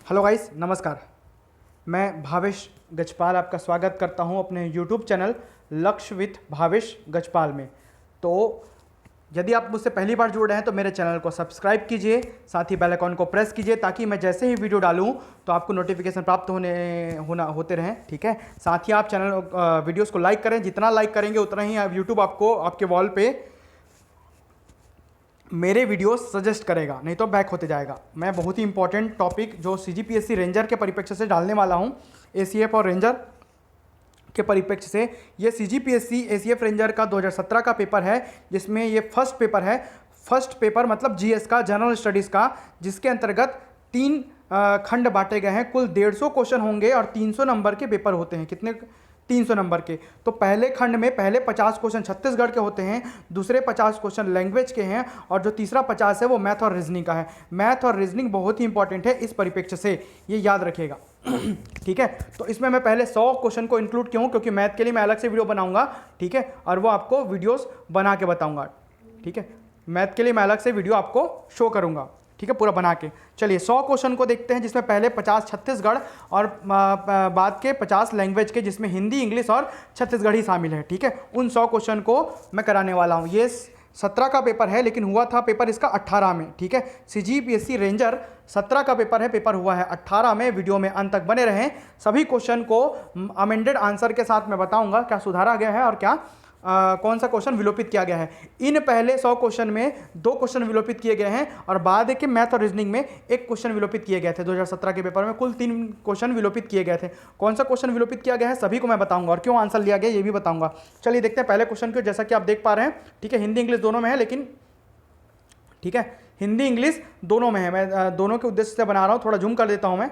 Hello guys, नमस्कार। मैं भावेश गजपाल आपका स्वागत करता हूं अपने यूट्यूब चैनल लक्ष्य विथ भावेश गजपाल में। तो यदि आप मुझसे पहली बार जुड़ रहे हैं तो मेरे चैनल को सब्सक्राइब कीजिए, साथ ही बेल आइकन को प्रेस कीजिए ताकि मैं जैसे ही वीडियो डालूं तो आपको नोटिफिकेशन प्राप्त होते रहें। ठीक है, साथ ही आप चैनल वीडियोज़ को लाइक करें। जितना लाइक करेंगे उतना ही यूट्यूब आपको आपके वॉल पे मेरे वीडियो सजेस्ट करेगा, नहीं तो बैक होते जाएगा। मैं बहुत ही इंपॉर्टेंट टॉपिक जो सीजीपीएससी रेंजर के परिप्रेक्ष्य से डालने वाला हूं, एसीएफ और रेंजर के परिप्रेक्ष्य से। ये सीजीपीएससी एसीएफ रेंजर का 2017 का पेपर है, जिसमें ये फर्स्ट पेपर है। फर्स्ट पेपर मतलब जीएस का, जनरल स्टडीज़ का, जिसके अंतर्गत 3 खंड बांटे गए हैं। कुल 150 क्वेश्चन होंगे और 300 नंबर के पेपर होते हैं। कितने? 300 नंबर के। तो पहले खंड में पहले 50 क्वेश्चन छत्तीसगढ़ के होते हैं, दूसरे 50 क्वेश्चन लैंग्वेज के हैं, और जो तीसरा 50 है वो मैथ और रीजनिंग का है। मैथ और रीजनिंग बहुत ही इंपॉर्टेंट है इस परिप्रेक्ष्य से, ये याद रखिएगा। ठीक है, तो इसमें मैं पहले 100 क्वेश्चन को इंक्लूड क्यों, क्योंकि मैथ के लिए मैं अलग से वीडियो बनाऊंगा। ठीक है, और वो आपको वीडियोस बना के बताऊंगा। ठीक है, मैथ के लिए मैं अलग से वीडियो आपको शो करूंगा। ठीक है, पूरा बना के। चलिए 100 क्वेश्चन को देखते हैं, जिसमें पहले 50 छत्तीसगढ़ और बाद के 50 लैंग्वेज के, जिसमें हिंदी, इंग्लिश और छत्तीसगढ़ी शामिल है। ठीक है, उन 100 क्वेश्चन को मैं कराने वाला हूँ। ये 17 का पेपर है, लेकिन हुआ था पेपर इसका 18 में। ठीक है, सीजीपीएससी रेंजर 17 का पेपर है, पेपर हुआ है 18 में। वीडियो में अंत तक बने रहें। सभी क्वेश्चन को अमेंडेड आंसर के साथ मैं बताऊंगा, क्या सुधारा गया है और क्या कौन सा क्वेश्चन विलोपित किया गया है। इन पहले 100 क्वेश्चन में 2 क्वेश्चन विलोपित किए गए हैं, और बाद के मैथ और रीजनिंग में 1 क्वेश्चन विलोपित किए गए थे। 2017 के पेपर में कुल 3 क्वेश्चन विलोपित किए गए थे। कौन सा क्वेश्चन विलोपित किया गया है सभी को मैं बताऊंगा, और क्यों आंसर लिया गया ये भी बताऊंगा। चलिए देखते हैं पहले क्वेश्चन को। जैसा कि आप देख पा रहे हैं, ठीक है, हिंदी इंग्लिश दोनों में है, लेकिन ठीक है, हिंदी इंग्लिश दोनों में है। मैं दोनों के उद्देश्य से बना रहा हूँ। थोड़ा जूम कर देता हूँ मैं,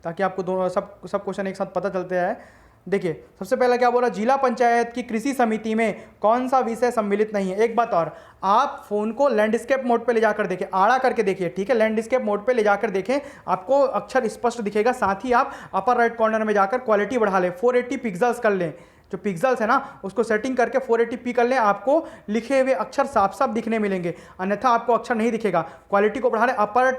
ताकि आपको दोनों सब क्वेश्चन एक साथ पता चलते हैं। देखिए, सबसे पहला क्या बोला, जिला पंचायत की कृषि समिति में कौन सा विषय सम्मिलित नहीं है। एक बात और, आप फोन को लैंडस्केप मोड पे ले जाकर देखें, आड़ा करके देखिए। ठीक है, लैंडस्केप मोड पे ले जाकर देखें, आपको अक्षर स्पष्ट दिखेगा। साथ ही आप अपर राइट कॉर्नर में जाकर क्वालिटी बढ़ा लें, 480 पिक्सल्स कर लें। जो पिक्सल्स है ना, उसको सेटिंग करके 480p कर लें, आपको लिखे हुए अक्षर साफ साफ दिखने मिलेंगे, अन्यथा आपको अक्षर नहीं दिखेगा। क्वालिटी को बढ़ा लें, अपर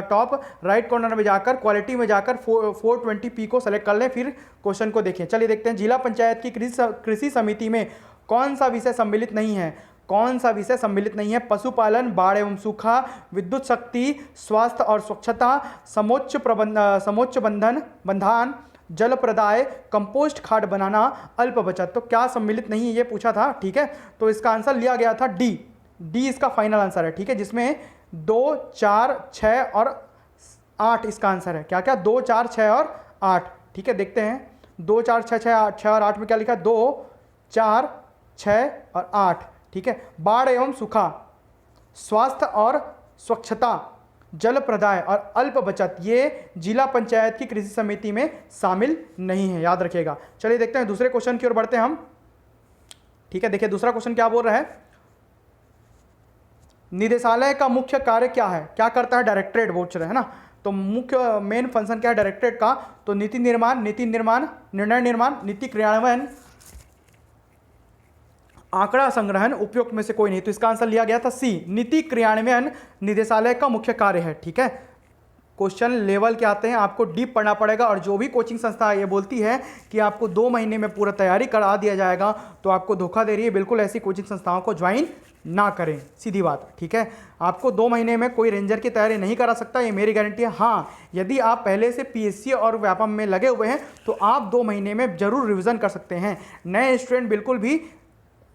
टॉप राइट कॉर्नर में जाकर क्वालिटी में जाकर 420p को सेलेक्ट कर लें, फिर क्वेश्चन को देखें। चलिए देखते हैं, जिला पंचायत की कृषि समिति में कौन सा विषय सम्मिलित नहीं है। कौन सा विषय सम्मिलित नहीं है? पशुपालन, बाढ़ एवं सूखा, विद्युत शक्ति, स्वास्थ्य और स्वच्छता, समोच्च बंधन, जल प्रदाय, कंपोस्ट खाद बनाना, अल्प बचत। तो क्या सम्मिलित नहीं है ये पूछा था। ठीक है, तो इसका आंसर लिया गया था डी इसका फाइनल आंसर है। ठीक है, जिसमें 2, 4, 6 और 8 इसका आंसर है। क्या क्या? 2, 4, 6 और 8। ठीक है, देखते हैं 2, 4, 6, 6 और 8 में क्या लिखा है? 2, 4, 6 और 8। ठीक है, बाढ़ एवं सूखा, स्वास्थ्य और स्वच्छता, जल प्रदाय और अल्प बचत, ये जिला पंचायत की कृषि समिति में शामिल नहीं है, याद रखिएगा। चलिए देखते हैं दूसरे क्वेश्चन की ओर बढ़ते हैं हम। ठीक है, देखिए दूसरा क्वेश्चन क्या बोल रहा है, निदेशालय का मुख्य कार्य क्या है? क्या करता है? डायरेक्टरेट पूछ रहे हैं ना, तो मुख्य मेन फंक्शन क्या है डायरेक्टरेट का? तो नीति निर्माण, निर्णय निर्माण, नीति क्रियान्वयन, आंकड़ा संग्रहण, उपयुक्त में से कोई नहीं। तो इसका आंसर लिया गया था सी, नीति क्रियान्वयन निदेशालय का मुख्य कार्य है। ठीक है, क्वेश्चन लेवल के आते हैं, आपको डीप पढ़ना पड़ेगा। और जो भी कोचिंग संस्था ये बोलती है कि आपको 2 महीने में पूरा तैयारी करा दिया जाएगा, तो आपको धोखा दे रही है। बिल्कुल ऐसी कोचिंग संस्थाओं को ज्वाइन ना करें, सीधी बात। ठीक है, आपको 2 महीने में कोई रेंजर की तैयारी नहीं करा सकता, ये मेरी गारंटी है। हाँ, यदि आप पहले से पीएससी और व्यापम में लगे हुए हैं तो आप 2 महीने में जरूर रिविजन कर सकते हैं। नए स्टूडेंट बिल्कुल भी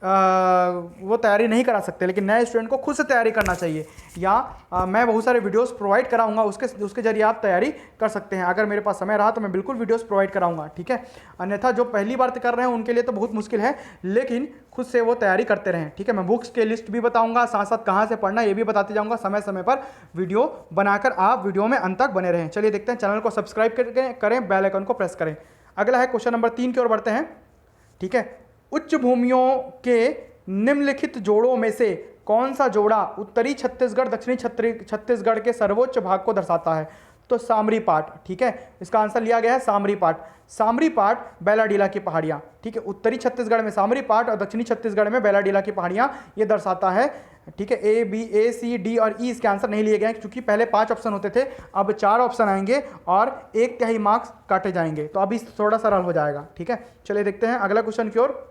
वो तैयारी नहीं करा सकते, लेकिन नए स्टूडेंट को खुद से तैयारी करना चाहिए, या मैं बहुत सारे वीडियोस प्रोवाइड कराऊंगा, उसके जरिए आप तैयारी कर सकते हैं। अगर मेरे पास समय रहा तो मैं बिल्कुल वीडियोस प्रोवाइड कराऊंगा। ठीक है, अन्यथा जो पहली बार कर रहे हैं उनके लिए तो बहुत मुश्किल है, लेकिन खुद से वो तैयारी करते रहें। ठीक है, मैं बुक्स के लिस्ट भी बताऊँगा, साथ साथ कहाँ से पढ़ना ये भी बताते जाऊँगा। समय समय पर वीडियो बनाकर आप वीडियो में अंत तक बने रहें। चलिए देखते हैं, चैनल को सब्सक्राइब करें, बेल आइकन को प्रेस करें। अगला है क्वेश्चन नंबर 3 की ओर बढ़ते हैं। ठीक है, उच्च भूमियों के निम्नलिखित जोड़ों में से कौन सा जोड़ा उत्तरी छत्तीसगढ़ दक्षिणी छत्तीसगढ़ के सर्वोच्च भाग को दर्शाता है? तो सामरी पाट, ठीक है, इसका आंसर लिया गया है सामरी पाट। सामरी पाट बैलाडीला की पहाड़ियाँ, ठीक है, उत्तरी छत्तीसगढ़ में सामरी पाट और दक्षिणी छत्तीसगढ़ में बैलाडीला की पहाड़ियाँ, ये दर्शाता है, ठीक है। A B A C D और ई इसके आंसर नहीं लिए गए हैं, क्योंकि पहले 5 ऑप्शन होते थे, अब 4 ऑप्शन आएंगे और 1/3 मार्क्स काटे जाएंगे, तो अभी थोड़ा सरल हो जाएगा, ठीक है। चलिए देखते हैं अगला क्वेश्चन की ओर।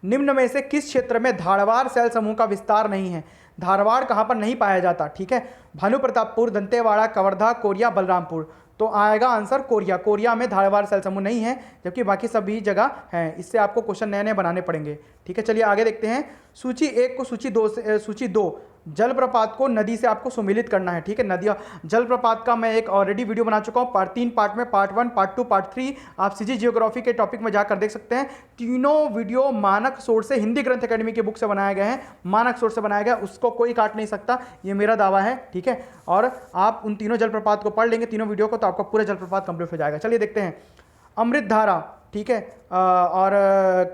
निम्न में से किस क्षेत्र में धारवाड़ सेल समूह का विस्तार नहीं है? धारवाड़ कहाँ पर नहीं पाया जाता, ठीक है, भानु प्रतापपुर, दंतेवाड़ा, कवर्धा, कोरिया, बलरामपुर, तो आएगा आंसर कोरिया। कोरिया में धारवाड़ सेल समूह नहीं है, जबकि बाकी सभी जगह हैं। इससे आपको क्वेश्चन नए नए बनाने पड़ेंगे, ठीक है। चलिए आगे देखते हैं। सूची 1 को सूची 2 जलप्रपात को नदी से आपको सुमेलित करना है, ठीक है। नदियाँ जलप्रपात का मैं एक ऑलरेडी वीडियो बना चुका हूँ, 3 पार्ट में, पार्ट 1, पार्ट 2, पार्ट 3, आप सीजी जियोग्राफी के टॉपिक में जाकर देख सकते हैं। तीनों वीडियो मानक सोर्स से, हिंदी ग्रंथ अकेडमी की बुक से बनाए गए हैं, मानक सोर्स से बनाया गया, उसको कोई काट नहीं सकता, ये मेरा दावा है, ठीक है। और आप उन तीनों जलप्रपात को पढ़ लेंगे, तीनों वीडियो को, तो आपका पूरा जलप्रपात कंप्लीट हो जाएगा। चलिए देखते हैं। अमृतधारा, ठीक है, और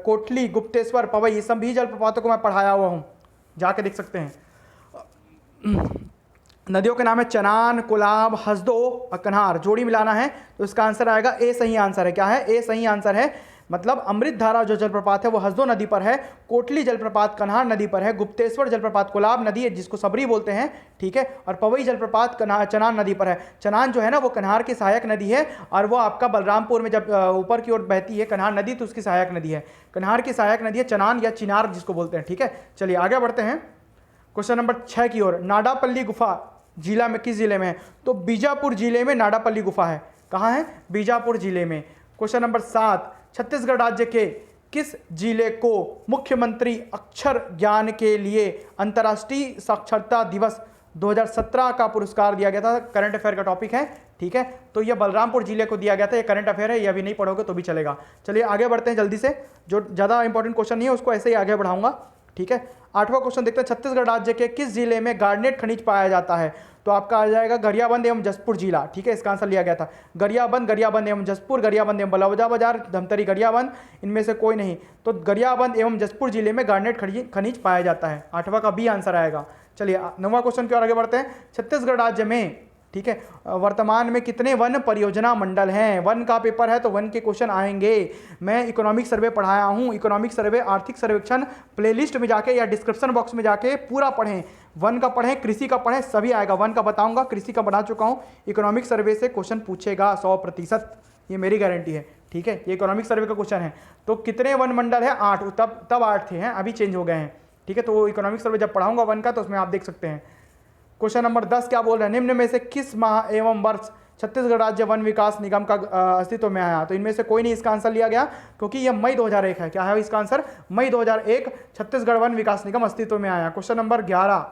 कोटली, गुप्तेश्वर, पवई, ये सब भी जलप्रपातों को मैं पढ़ाया हुआ हूँ, जाके देख सकते हैं। नदियों के नाम है चनान, कोलाब, हसदो और कन्हार, जोड़ी मिलाना है, तो इसका आंसर आएगा ए सही आंसर है। क्या है? ए सही आंसर है। मतलब अमृतधारा जो जलप्रपात है वो हसदो नदी पर है, कोटली जलप्रपात कन्हार नदी पर है, गुप्तेश्वर जलप्रपात कोलाब नदी है जिसको सबरी बोलते हैं, ठीक है, और पवई जलप्रपात चनान नदी पर है। चनान जो है ना वो कन्हार की सहायक नदी है, और वो आपका बलरामपुर में जब ऊपर की ओर बहती है कन्हार नदी, तो उसकी सहायक नदी है, कन्हार की सहायक नदी है चनान या चिनार जिसको बोलते हैं, ठीक है। चलिए आगे बढ़ते हैं क्वेश्चन नंबर 6 की ओर। नाडापल्ली गुफा जिला में किस जिले में है? तो बीजापुर जिले में नाडापल्ली गुफा है। कहाँ है? बीजापुर जिले में। क्वेश्चन नंबर 7, छत्तीसगढ़ राज्य के किस जिले को मुख्यमंत्री अक्षर ज्ञान के लिए अंतर्राष्ट्रीय साक्षरता दिवस 2017 का पुरस्कार दिया गया था? करंट अफेयर का टॉपिक है, ठीक है, तो यह बलरामपुर जिले को दिया गया था। ये करंट अफेयर है, ये अभी नहीं पढ़ोगे तो भी चलेगा। चलिए आगे बढ़ते हैं जल्दी से, जो ज़्यादा इंपॉर्टेंट क्वेश्चन नहीं है उसको ऐसे ही आगे बढ़ाऊंगा, ठीक है। 8वां क्वेश्चन देखते हैं। छत्तीसगढ़ राज्य के किस जिले में गार्नेट खनिज पाया जाता है? तो आपका आ जाएगा गरियाबंद एवं जसपुर जिला, ठीक है, इसका आंसर लिया गया था। गरियाबंद एवं जसपुर, गरियाबंद एवं बलौदाबाजार, धमतरी, गरियाबंद, इनमें से कोई नहीं, तो गरियाबंद एवं जसपुर जिले में गार्नेट खनिज पाया जाता है। 8वां का बी आंसर आएगा। चलिए 9वां क्वेश्चन की ओर आगे बढ़ते हैं। छत्तीसगढ़ राज्य में, ठीक है, वर्तमान में कितने वन परियोजना मंडल हैं? वन का पेपर है तो वन के क्वेश्चन आएंगे। मैं इकोनॉमिक सर्वे पढ़ाया हूँ, इकोनॉमिक सर्वे, आर्थिक सर्वेक्षण, प्लेलिस्ट में जाके या डिस्क्रिप्शन बॉक्स में जाके पूरा पढ़ें। वन का पढ़ें, कृषि का पढ़ें, सभी आएगा। वन का बताऊंगा, कृषि का बना चुका हूँ, इकोनॉमिक सर्वे से क्वेश्चन पूछेगा 100%, ये मेरी गारंटी है, ठीक है। ये इकोनॉमिक सर्वे का क्वेश्चन है। तो कितने वन मंडल है? 8, तब 8 थे, हैं, अभी चेंज हो गए हैं, ठीक है। तो इकोनॉमिक सर्वे जब पढ़ाऊंगा वन का तो उसमें आप देख सकते हैं। क्वेश्चन नंबर 10 क्या बोल रहे हैं? निम्न में से किस माह एवं वर्ष छत्तीसगढ़ राज्य वन विकास निगम का अस्तित्व में आया? तो इनमें से कोई नहीं इसका आंसर लिया गया, क्योंकि यह मई 2001 है। क्या है इसका आंसर? मई 2001 छत्तीसगढ़ वन विकास निगम अस्तित्व में आया। क्वेश्चन नंबर 11,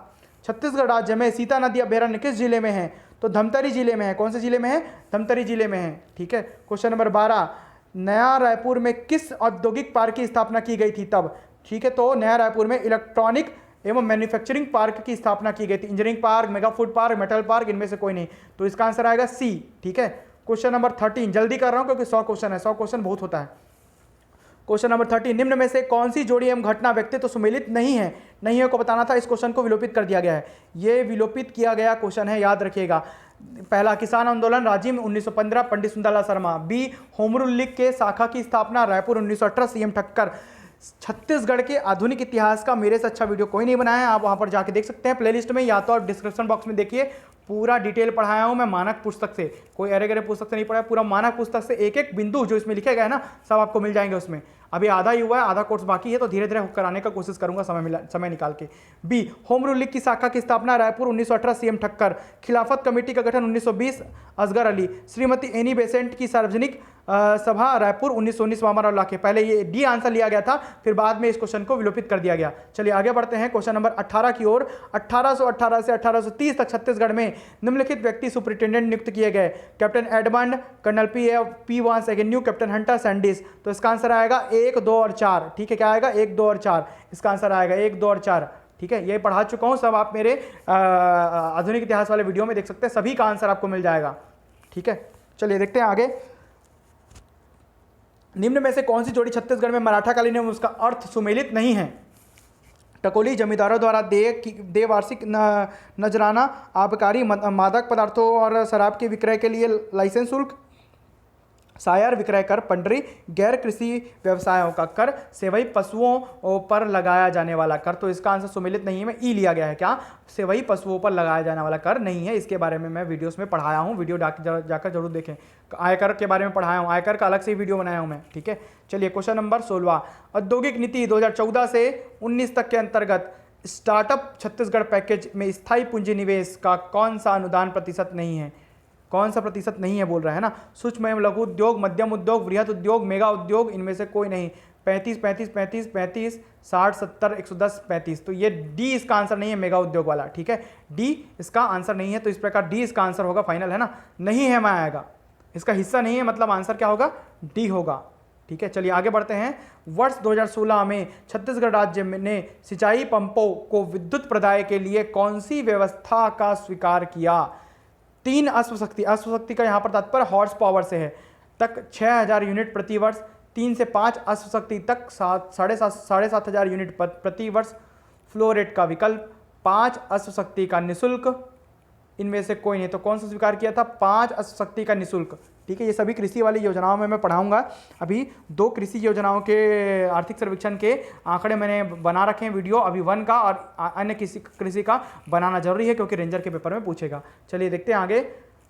छत्तीसगढ़ राज्य में सीता नदी अभ्यारण्य किस जिले में है? तो धमतरी जिले में है। कौन से जिले में है? धमतरी जिले में है, ठीक है। क्वेश्चन नंबर 12, नया रायपुर में किस औद्योगिक पार्क की स्थापना की गई थी तब? ठीक है, तो नया रायपुर में इलेक्ट्रॉनिक एवं मैन्युफैक्चरिंग पार्क की स्थापना की गई थी। Engineering park, mega food park, metal park, इनमें से कोई नहीं, तो इसका आंसर आएगा सी, ठीक है। क्वेश्चन नंबर 13, जल्दी कर रहा हूं क्योंकि 100 क्वेश्चन है, 100 क्वेश्चन बहुत होता है। क्वेश्चन नंबर 13, निम्न में से कौन सी जोड़ी एवं घटना व्यक्ति तो सुमेलित नहीं है? नहीं है को बताना था, इस क्वेश्चन को विलोपित कर दिया गया है। ये विलोपित किया गया क्वेश्चन है, याद रखिएगा। पहला, किसान आंदोलन Rajim 1915 Pandit Sundarlal Sharma. B, home rule league के शाखा की स्थापना रायपुर 1918 सीएम ठक्कर। छत्तीसगढ़ के आधुनिक इतिहास का मेरे से अच्छा वीडियो कोई नहीं बनाया है, आप वहां पर जाके देख सकते हैं प्लेलिस्ट में, या तो आप डिस्क्रिप्शन बॉक्स में देखिए, पूरा डिटेल पढ़ाया हूं मैं मानक पुस्तक से, कोई अरे गरे पुस्तक से नहीं पढ़ाया, पूरा मानक पुस्तक से एक एक बिंदु जो इसमें लिखे गए हैं ना सब आपको मिल जाएंगे उसमें। अभी आधा ही हुआ है, आधा कोर्स बाकी है, तो धीरे धीरे कराने का कोशिश करूंगा समय निकाल के। बी, होम रूल लीग की शाखा की स्थापना रायपुर 1918 सीएम ठक्कर। खिलाफत कमेटी का गठन 1920 असगर अली। श्रीमती एनी बेसेंट की सार्वजनिक सभा रायपुर 1919 मामाराव लाखे। पहले ये डी आंसर लिया गया था, फिर बाद में इस क्वेश्चन को विलोपित कर दिया गया। चलिए आगे बढ़ते हैं क्वेश्चन नंबर 18 की ओर। 1818 से 1830 तक छत्तीसगढ़ में निम्नलिखित व्यक्ति सुपरिटेंडेंट नियुक्त किए गए? कैप्टन एडमंड, कर्नल पी वांस एगेन्यू, कैप्टन हंटर सैंडिस। तो इसका आंसर आएगा 1, 2 और 4, ठीक है। क्या आएगा? 1, 2 और 4, इसका आंसर आएगा 1, 2 और 4, ठीक है। ये पढ़ा चुका हूं, सब आप मेरे आधुनिक इतिहास वाले वीडियो में देख सकते हैं, सभी का आंसर आपको मिल जाएगा, ठीक है। चलिए देखते हैं आगे। निम्न में से कौन सी जोड़ी छत्तीसगढ़ में मराठा कालीन एवं उसका अर्थ सुमेलित नहीं है? टकोली जमींदारों द्वारा दे वार्षिक नजराना आबकारी मादक पदार्थों और शराब के विक्रय के लिए लाइसेंस शुल्क, शायर विक्रय कर, पंडरी, गैर कृषि व्यवसायों का कर, सेवई पशुओं पर लगाया जाने वाला कर। तो इसका आंसर सुमेलित नहीं है, मैं ई लिया गया है। क्या सेवई पशुओं पर लगाया जाने वाला कर नहीं है। इसके बारे में मैं वीडियोस में पढ़ाया हूँ, वीडियो जाकर जरूर देखें। आयकर के बारे में पढ़ाया हूँ, आयकर का अलग से वीडियो बनाया हूँ मैं। ठीक है, चलिए क्वेश्चन नंबर 16, औद्योगिक नीति 2014 से 19 तक के अंतर्गत स्टार्टअप छत्तीसगढ़ पैकेज में स्थायी पूंजी निवेश का कौन सा अनुदान प्रतिशत नहीं है? कौन सा प्रतिशत नहीं है बोल रहा है ना। सूक्ष्म एवं लघु उद्योग, मध्यम उद्योग, वृहद उद्योग, मेगा उद्योग, इनमें से कोई नहीं। 35 35 35 35 60 70 110 35। तो ये डी इसका आंसर नहीं है, मेगा उद्योग वाला। ठीक है, डी इसका आंसर नहीं है। तो इस प्रकार डी इसका आंसर होगा, फाइनल है ना। नहीं है मैं आएगा, इसका हिस्सा नहीं है, मतलब आंसर क्या होगा? डी होगा। ठीक है, चलिए आगे बढ़ते हैं। वर्ष 2016 में छत्तीसगढ़ राज्य ने सिंचाई पंपों को विद्युत प्रदाय के लिए कौन सी व्यवस्था का स्वीकार किया? 3 अश्वशक्ति का यहाँ पर तात्पर्य हॉर्स पावर से है, तक 6000 यूनिट प्रति वर्ष, 3 से 5 अश्वशक्ति तक 7,500 यूनिट प्रति वर्ष, फ्लो रेट का विकल्प, 5 अश्वशक्ति का निःशुल्क, इनमें से कोई नहीं। तो कौन सा स्वीकार किया था? 5 अश्वशक्ति का निःशुल्क। ठीक है, ये सभी कृषि वाली योजनाओं में मैं पढ़ाऊंगा। अभी 2 कृषि योजनाओं के आर्थिक सर्वेक्षण के आंकड़े मैंने बना रखे हैं वीडियो, अभी 1 का और अन्य कृषि का बनाना जरूरी है क्योंकि रेंजर के पेपर में पूछेगा। चलिए देखते हैं आगे।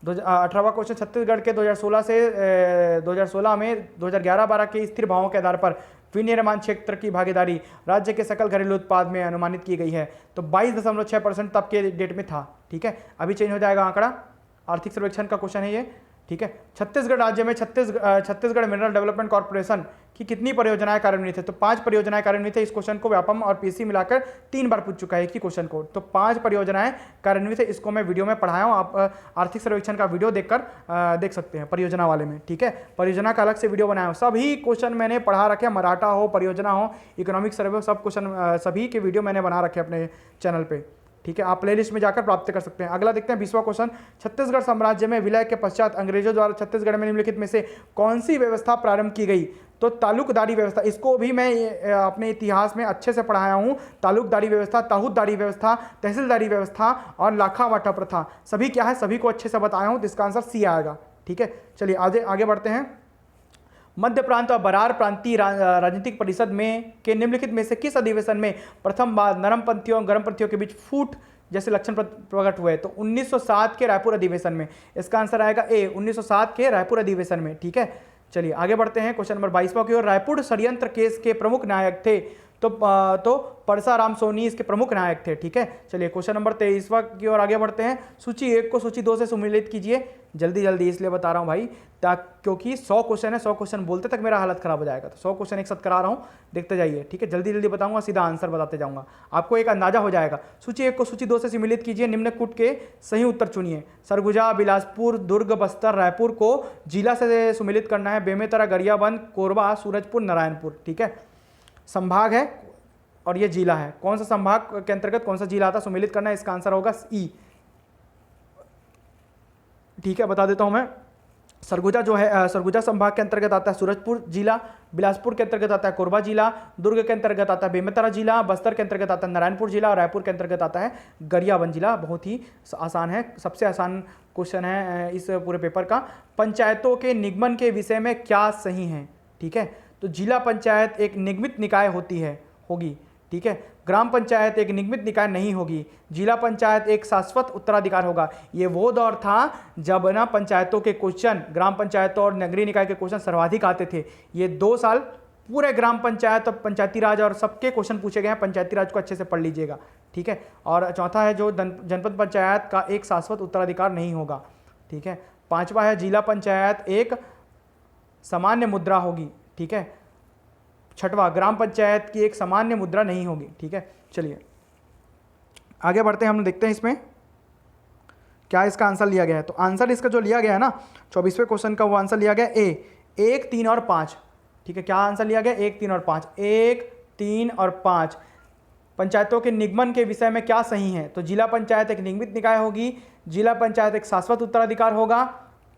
18वां क्वेश्चन, छत्तीसगढ़ के 2016 से 2016 में 2011-12 के स्थिर भावों के आधार पर विनिर्माण क्षेत्र की भागीदारी राज्य के सकल घरेलू उत्पाद में अनुमानित की गई है। तो 22.6% तब के डेट में था। ठीक है, अभी चेंज हो जाएगा आंकड़ा। आर्थिक सर्वेक्षण का क्वेश्चन है ये। ठीक है, छत्तीसगढ़ राज्य में छत्तीसगढ़ मिनरल डेवलपमेंट कॉर्पोरेशन की कितनी परियोजनाएं कार्यान्वित है? तो 5 परियोजनाएं कार्यान्वित है। इस क्वेश्चन को व्यापम और पीसी मिलाकर 3 बार पूछ चुका है एक ही क्वेश्चन को। तो 5 परियोजनाएं कार्यान्वित है, इसको मैं वीडियो में पढ़ाया हूँ। आप आर्थिक सर्वेक्षण का वीडियो देखकर देख सकते हैं परियोजना वाले में। ठीक है, परियोजना का अलग से वीडियो बनाया हूँ। सभी क्वेश्चन मैंने पढ़ा रखे, मराठा हो, परियोजना हो, इकोनॉमिक सर्वे हो, सब क्वेश्चन सभी के वीडियो मैंने बना रखे अपने चैनल पर। ठीक है, आप प्लेलिस्ट में जाकर प्राप्त कर सकते हैं। अगला देखते हैं 20वां क्वेश्चन, छत्तीसगढ़ साम्राज्य में विलय के पश्चात अंग्रेजों द्वारा छत्तीसगढ़ में निम्नलिखित में से कौन सी व्यवस्था प्रारंभ की गई? तो तालुकदारी व्यवस्था। इसको भी मैं अपने इतिहास में अच्छे से पढ़ाया हूँ। तालुकदारी व्यवस्था, ताहूदारी व्यवस्था, तहसीलदारी व्यवस्था और लाखा वाटा प्रथा, सभी क्या है, सभी को अच्छे से बताया हूँ। तो इसका आंसर सी आएगा। ठीक है, चलिए आगे बढ़ते हैं। मध्य प्रांत और बरार प्रांतीय राजनीतिक परिषद में के निम्नलिखित में से किस अधिवेशन में प्रथम बार नरमपंथियों और गर्मपंथियों के बीच फूट जैसे लक्षण प्रकट हुए? तो 1907 के रायपुर अधिवेशन में। इसका आंसर आएगा ए, 1907 के रायपुर अधिवेशन में। ठीक है, चलिए आगे बढ़ते हैं क्वेश्चन नंबर 22वां की ओर। रायपुर षड्यंत्र केस के प्रमुख नायक थे तो परसाराम सोनी इसके प्रमुख नायक थे। ठीक है, चलिए क्वेश्चन नंबर 23वां की ओर आगे बढ़ते हैं। सूची 1 को सूची 2 से सुमेलित कीजिए। जल्दी इसलिए बता रहा हूं भाई क्योंकि 100 क्वेश्चन है, 100 क्वेश्चन बोलते तक मेरा हालत खराब हो जाएगा। तो 100 क्वेश्चन एक साथ करा रहा हूं, देखते जाइए। ठीक है, जल्दी बताऊंगा, सीधा आंसर बताते जाऊंगा, आपको एक अंदाजा हो जाएगा। सूची 1 को सूची 2 से सम्मिलित कीजिए, निम्न कूट के सही उत्तर चुनिए। सरगुजा, बिलासपुर, दुर्ग, बस्तर, रायपुर को जिला से सम्मिलित करना है। बेमेतरा, गरियाबंद, कोरबा, सूरजपुर, नारायणपुर। ठीक है, संभाग है और ये जिला है। कौन सा संभाग के अंतर्गत कौन सा जिला आता है, सम्मिलित करना है। इसका आंसर होगा ई। ठीक है, बता देता हूं मैं। सरगुजा जो है, सरगुजा संभाग के अंतर्गत आता है सूरजपुर जिला, बिलासपुर के अंतर्गत आता है कोरबा जिला, दुर्ग के अंतर्गत आता है बेमेतरा जिला, बस्तर के अंतर्गत आता है नारायणपुर जिला और रायपुर के अंतर्गत आता है गरियाबंद जिला। बहुत ही आसान है, सबसे आसान क्वेश्चन है इस पूरे पेपर का। पंचायतों के निगमन के विषय में क्या सही है? ठीक है, तो जिला पंचायत एक निगमित निकाय होगी। ठीक है, ग्राम पंचायत एक निगमित निकाय नहीं होगी। जिला पंचायत एक शाश्वत उत्तराधिकार होगा। ये वो दौर था जब ना पंचायतों के क्वेश्चन, ग्राम पंचायतों और नगरीय निकाय के क्वेश्चन सर्वाधिक आते थे। ये 2 साल पूरे ग्राम पंचायत और पंचायती राज और सबके क्वेश्चन पूछे गए हैं। पंचायती राज को अच्छे से पढ़ लीजिएगा। ठीक है, और चौथा है जो जनपद पंचायत का एक शाश्वत उत्तराधिकार नहीं होगा। ठीक है, 5वां है जिला पंचायत एक सामान्य मुद्रा होगी। ठीक है, 6वां ग्राम पंचायत की एक सामान्य मुद्रा नहीं होगी। ठीक है, चलिए आगे बढ़ते हैं। हम देखते हैं इसमें क्या इसका आंसर लिया गया है। तो आंसर इसका जो लिया गया है ना 24वें क्वेश्चन का, वो आंसर लिया गया ए, 1, 3 और 5। ठीक है, क्या आंसर लिया गया? 1, 3 और 5। 1, 3 और 5 पंचायतों के निगमन के विषय में क्या सही है? तो जिला पंचायत एक निगमित निकाय होगी, जिला पंचायत एक शाश्वत उत्तराधिकार होगा।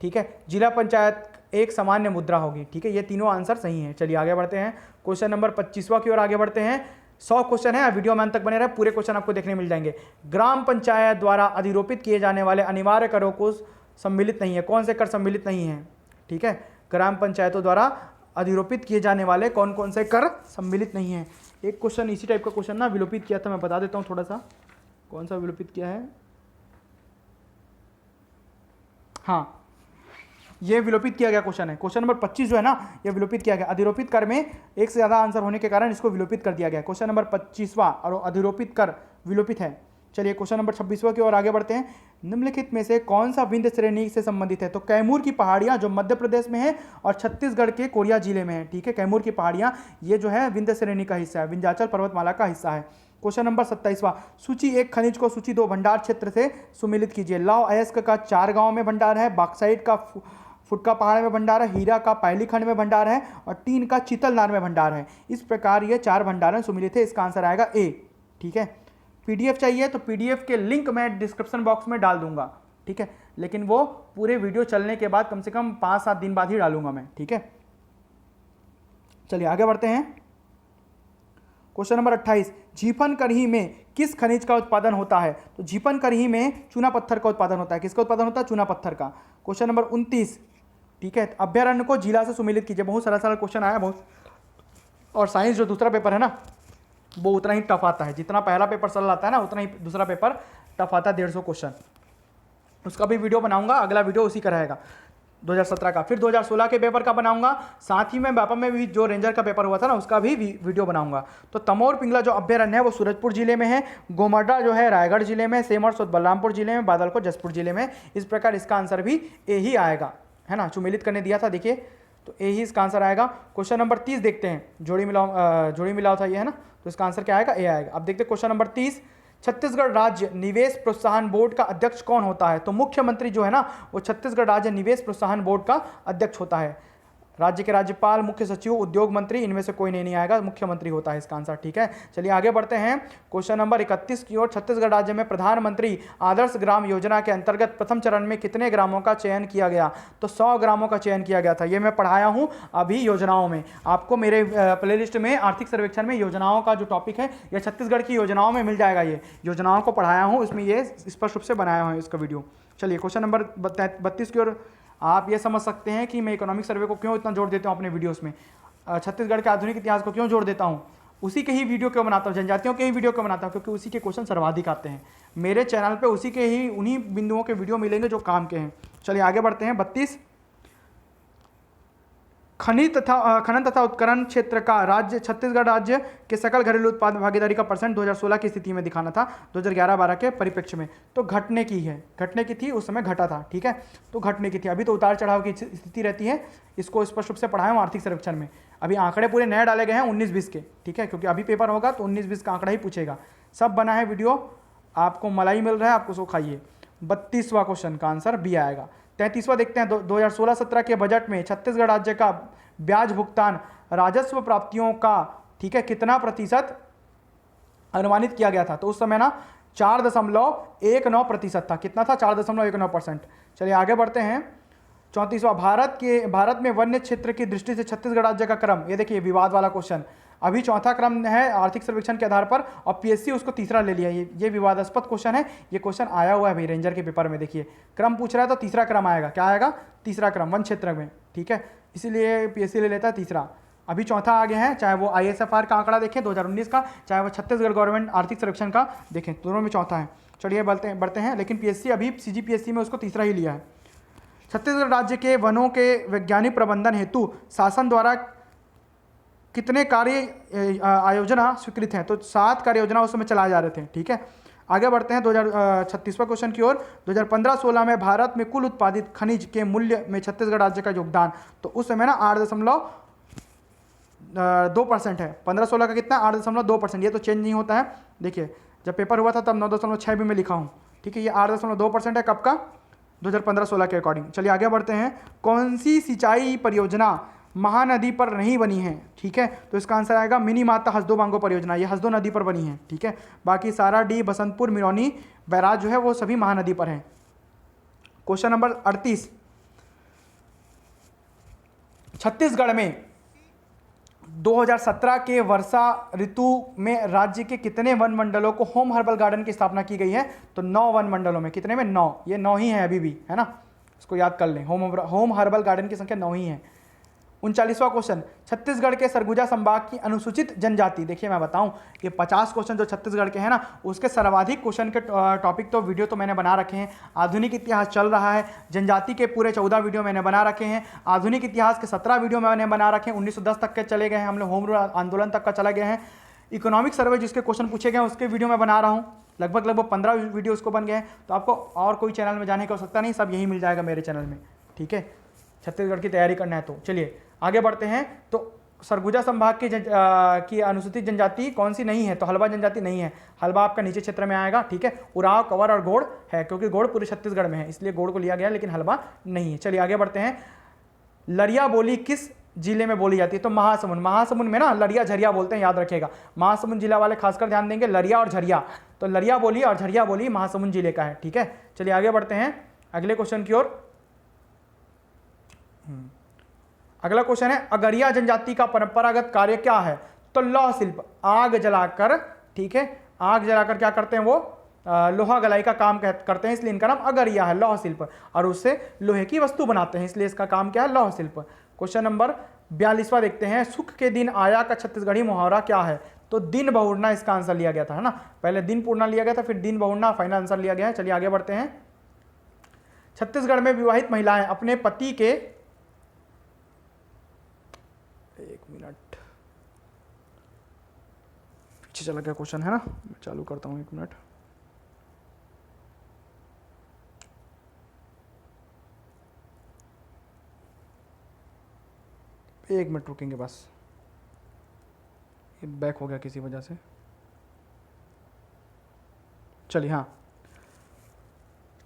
ठीक है, जिला पंचायत एक सामान्य मुद्रा होगी। ठीक है, ये तीनों आंसर सही हैं। चलिए आगे बढ़ते हैं। क्वेश्चन नंबर 25वां की ओर आगे बढ़ते हैं। 100 क्वेश्चन है, वीडियो में अंत तक बने रहे, पूरे क्वेश्चन आपको देखने मिल जाएंगे। ग्राम पंचायत द्वारा अधिरोपित किए जाने वाले अनिवार्य करों को सम्मिलित नहीं है, कौन से कर सम्मिलित नहीं है? ठीक है, ग्राम पंचायतों द्वारा अधिरोपित किए जाने वाले कौन कौन से कर सम्मिलित नहीं है। एक क्वेश्चन इसी टाइप का क्वेश्चन ना विलोपित किया था, मैं बता देता हूँ थोड़ा सा, कौन सा विलोपित किया है। हाँ, ये विलोपित किया गया क्वेश्चन है, क्वेश्चन नंबर 25 जो है ना, ये विलोपित किया गया। अधिरोपित कर में एक से ज़्यादा आंसर होने के कारण इसको विलोपित कर दिया गया। क्वेश्चन नंबर 25वां और अधिरोपित कर विलोपित है। चलिए क्वेश्चन नंबर 26वां की ओर आगे बढ़ते हैं। निम्नलिखित में से कौन सा विंध्य श्रेणी से संबंधित है? तो कैमूर की पहाड़ियाँ जो मध्य प्रदेश में है और छत्तीसगढ़ के कोरिया जिले में है। ठीक है, कैमूर की पहाड़ियाँ ये जो है विंध्य श्रेणी का हिस्सा है, विंध्याचल पर्वतमाला का हिस्सा है। क्वेश्चन नंबर 27वां, सूची 1 खनिज को सूची 2 भंडार क्षेत्र से सुमिलित कीजिए। लौह अयस्क का 4 गाँव में भंडार है, बॉक्साइट का फुटका पहाड़ में भंडार है, हीरा का पायली खंड में भंडार है और टीन का चितलनार में भंडार है। इस प्रकार ये 4 भंडार सुमिलित है। इसका आंसर आएगा ए। ठीक है, पीडीएफ चाहिए तो पीडीएफ के लिंक मैं डिस्क्रिप्शन बॉक्स में डाल दूंगा। ठीक है, लेकिन वो पूरे वीडियो चलने के बाद कम से कम 5-7 दिन बाद ही डालूंगा मैं। ठीक है, चलिए आगे बढ़ते हैं। क्वेश्चन नंबर 28, झीपन करही में किस खनिज का उत्पादन होता है? तो झीपन करही में चूना पत्थर का उत्पादन होता है। किसका उत्पादन होता है? चूना पत्थर का। क्वेश्चन नंबर 29, ठीक है, अभ्यारण्य को जिला से सुमिलित कीजिए। बहुत सरल सरल क्वेश्चन आया बहुत, और साइंस जो दूसरा पेपर है ना वो उतना ही टफ आता है, जितना पहला पेपर सरल आता है ना उतना ही दूसरा पेपर टफ आता है। 150 क्वेश्चन, उसका भी वीडियो बनाऊंगा, अगला वीडियो उसी का रहेगा 2017 का। फिर 2016 के पेपर का बनाऊंगा, साथ ही मैं व्यापम में भी जो रेंजर का पेपर हुआ था ना उसका भी वीडियो बनाऊंगा। तो तमोर पिंगला जो अभ्यारण्य है वो सूरजपुर जिले में है, गोमडा जो है रायगढ़ जिले में, सेमर सोद बलरामपुर जिले में, बादलकोट जसपुर जिले में। इस प्रकार इसका आंसर भी ए ही आएगा, है ना, सुमिलित करने दिया था, देखिए तो ए ही इसका आंसर आएगा। क्वेश्चन नंबर 30 देखते हैं, जोड़ी मिलाओ था ये, है ना, तो इसका आंसर क्या आएगा? ए आएगा। अब देखते हैं क्वेश्चन नंबर 30, छत्तीसगढ़ राज्य निवेश प्रोत्साहन बोर्ड का अध्यक्ष कौन होता है? तो मुख्यमंत्री जो है ना वो छत्तीसगढ़ राज्य निवेश प्रोत्साहन बोर्ड का अध्यक्ष होता है। राज्य के राज्यपाल, मुख्य सचिव, उद्योग मंत्री, इनमें से कोई नहीं आएगा, मुख्यमंत्री होता है इसका आंसर। ठीक है, चलिए आगे बढ़ते हैं क्वेश्चन नंबर 31 की ओर। छत्तीसगढ़ राज्य में प्रधानमंत्री आदर्श ग्राम योजना के अंतर्गत प्रथम चरण में कितने ग्रामों का चयन किया गया? तो 100 ग्रामों का चयन किया गया था। ये मैं पढ़ाया हूँ अभी योजनाओं में, आपको मेरे प्लेलिस्ट में आर्थिक सर्वेक्षण में योजनाओं का जो टॉपिक है ये छत्तीसगढ़ की योजनाओं में मिल जाएगा। ये योजनाओं को पढ़ाया हूँ, इसमें ये स्पष्ट रूप से बनाया हूँ इसका वीडियो। चलिए क्वेश्चन नंबर 32 की ओर। आप ये समझ सकते हैं कि मैं इकोनॉमिक सर्वे को क्यों इतना जोड़ देता हूँ अपने वीडियोस में, छत्तीसगढ़ के आधुनिक इतिहास को क्यों जोड़ देता हूँ, उसी के ही वीडियो क्यों बनाता हूँ, जनजातियों के ही वीडियो क्यों बनाता हूँ, क्योंकि उसी के क्वेश्चन सर्वाधिक आते हैं मेरे चैनल पे, उसी के ही उन्हीं बिंदुओं के वीडियो मिलेंगे जो काम के हैं। चलिए आगे बढ़ते हैं। 32, खनन तथा उत्खनन क्षेत्र का राज्य छत्तीसगढ़ राज्य के सकल घरेलू उत्पाद भागीदारी का परसेंट 2016 की स्थिति में दिखाना था, 2011-12 के परिप्रेक्ष्य में। तो घटने की थी, उस समय घटा था। ठीक है, तो घटने की थी, अभी तो उतार चढ़ाव की स्थिति रहती है। इसको स्पष्ट रूप से पढ़ाया हूँ आर्थिक सर्वेक्षण में। अभी आंकड़े पूरे नए डाले गए हैं 19-20 के। ठीक है, क्योंकि अभी पेपर होगा तो 19-20 का आंकड़ा ही पूछेगा। सब बना है वीडियो, आपको मलाई मिल रहा है, आपको सो खाइए। 32वां क्वेश्चन का आंसर बी आएगा। 33वां देखते हैं। 2016-17 के बजट में छत्तीसगढ़ राज्य का ब्याज भुगतान राजस्व प्राप्तियों का, ठीक है, कितना प्रतिशत अनुमानित किया गया था? तो उस समय ना 4.19% था। कितना था? 4.19%। चलिए आगे बढ़ते हैं। 34वां, भारत में वन्य क्षेत्र की दृष्टि से छत्तीसगढ़ राज्य का क्रम, ये देखिए विवाद वाला क्वेश्चन, अभी चौथा क्रम है आर्थिक सर्वेक्षण के आधार पर और पीएससी उसको तीसरा ले लिया। ये विवादास्पद क्वेश्चन है, ये क्वेश्चन आया हुआ है भाई रेंजर के पेपर में। देखिए क्रम पूछ रहा है तो तीसरा क्रम आएगा। क्या आएगा? तीसरा क्रम वन क्षेत्र में। ठीक है, इसीलिए पीएससी ले लेता है तीसरा। अभी चौथा आगे है, चाहे वो ISFR का आंकड़ा देखें 2019 का, चाहे वो छत्तीसगढ़ गवर्नमेंट आर्थिक सर्वेक्षण का देखें, दोनों में चौथा है। चलिए बढ़ते हैं, लेकिन पीएससी अभी CGPSC में उसको तीसरा ही लिया है। छत्तीसगढ़ राज्य के वनों के वैज्ञानिक प्रबंधन हेतु शासन द्वारा कितने कार्य आयोजना स्वीकृत हैं? तो 7 कार्य योजना उस समय चलाए जा रहे थे। ठीक है, आगे बढ़ते हैं 36वां क्वेश्चन की ओर। 2015-16 में भारत में कुल उत्पादित खनिज के मूल्य में छत्तीसगढ़ राज्य का योगदान, तो उस समय ना 8.2% है। 15-16 का कितना? 8.2%। ये तो चेंज नहीं होता है। देखिए जब पेपर हुआ था तब 9.6 भी मैं लिखा हूँ। ठीक है, ये 8.2% है। कब का? 2015-16 के अकॉर्डिंग। चलिए आगे बढ़ते हैं। कौन सी सिंचाई परियोजना महानदी पर नहीं बनी है? ठीक है, तो इसका आंसर आएगा मिनी माता हसदो बांगो परियोजना। ये हसदो नदी पर बनी है। ठीक है, बाकी सारा डी, बसंतपुर, मिरौनी बैराज जो है वो सभी महानदी पर हैं। क्वेश्चन नंबर 38, छत्तीसगढ़ में 2017 के वर्षा ऋतु में राज्य के कितने वन मंडलों को होम हर्बल गार्डन की स्थापना की गई है? तो 9 वन मंडलों में। कितने में? 9। ये 9 ही है अभी भी, है ना, इसको याद कर लें। होम हर्बल गार्डन की संख्या 9 ही है। 39वां क्वेश्चन, छत्तीसगढ़ के सरगुजा संभाग की अनुसूचित जनजाति। देखिए मैं बताऊं, ये 50 क्वेश्चन जो छत्तीसगढ़ के हैं ना, उसके सर्वाधिक क्वेश्चन के टॉपिक तो वीडियो तो मैंने बना रखे हैं। आधुनिक इतिहास चल रहा है, जनजाति के पूरे 14 वीडियो मैंने बना रखे हैं। आधुनिक इतिहास के 17 वीडियो मैंने बना रखे हैं। 1910 तक के चले गए हैं हम लोग, होम रूल आंदोलन तक का चला गया है। इकोनॉमिक सर्वे जिसके क्वेश्चन पूछे गए हैं उसके वीडियो मैं बना रहा हूँ, लगभग 15 वीडियो उसको बन गए हैं। तो आपको और कोई चैनल में जाने की आवश्यकता नहीं, सब यही मिल जाएगा मेरे चैनल में, ठीक है, छत्तीसगढ़ की तैयारी करना है तो। चलिए आगे बढ़ते हैं। तो सरगुजा संभाग की अनुसूचित जनजाति कौन सी नहीं है? तो हल्बा जनजाति नहीं है। हल्बा आपका नीचे क्षेत्र में आएगा, ठीक है। उराव, कंवर और गोड़ है, क्योंकि गोड़ पूरे छत्तीसगढ़ में है इसलिए गोड़ को लिया गया, लेकिन हल्बा नहीं है। चलिए आगे बढ़ते हैं। लरिया बोली किस जिले में बोली जाती है? तो महासमुंद। महासमुंद में ना लरिया झरिया बोलते हैं, याद रखिएगा। महासमुंद जिला वाले खासकर ध्यान देंगे, लरिया और झरिया। तो लरिया बोली और झरिया बोली महासमुंद जिले का है, ठीक है। चलिए आगे बढ़ते हैं अगले क्वेश्चन की ओर। अगला क्वेश्चन है, अगरिया जनजाति का परंपरागत कार्य क्या है? तो लौह शिल्प, आग जलाकर, ठीक है, आग जलाकर क्या करते हैं वो? लोहा गलाई का काम करते हैं, इसलिए इनका नाम अगरिया है, लौह शिल्प। और उससे लोहे की वस्तु बनाते हैं, इसलिए इसका काम क्या है? लौह शिल्प। क्वेश्चन नंबर 42वां देखते हैं, सुख के दिन आया का छत्तीसगढ़ी मुहावरा क्या है? तो दिन बहुरना इसका आंसर लिया गया था, है ना। पहले दिन पूर्णा लिया गया था, फिर दिन बहुरना फाइनल आंसर लिया गया है। चलिए आगे बढ़ते हैं। छत्तीसगढ़ में विवाहित महिलाएं अपने पति के, एक मिनट पीछे चला गया क्वेश्चन, है ना, मैं चालू करता हूं, एक मिनट। एक मिनट रुकेंगे बस, ये बैक हो गया किसी वजह से। चलिए हाँ,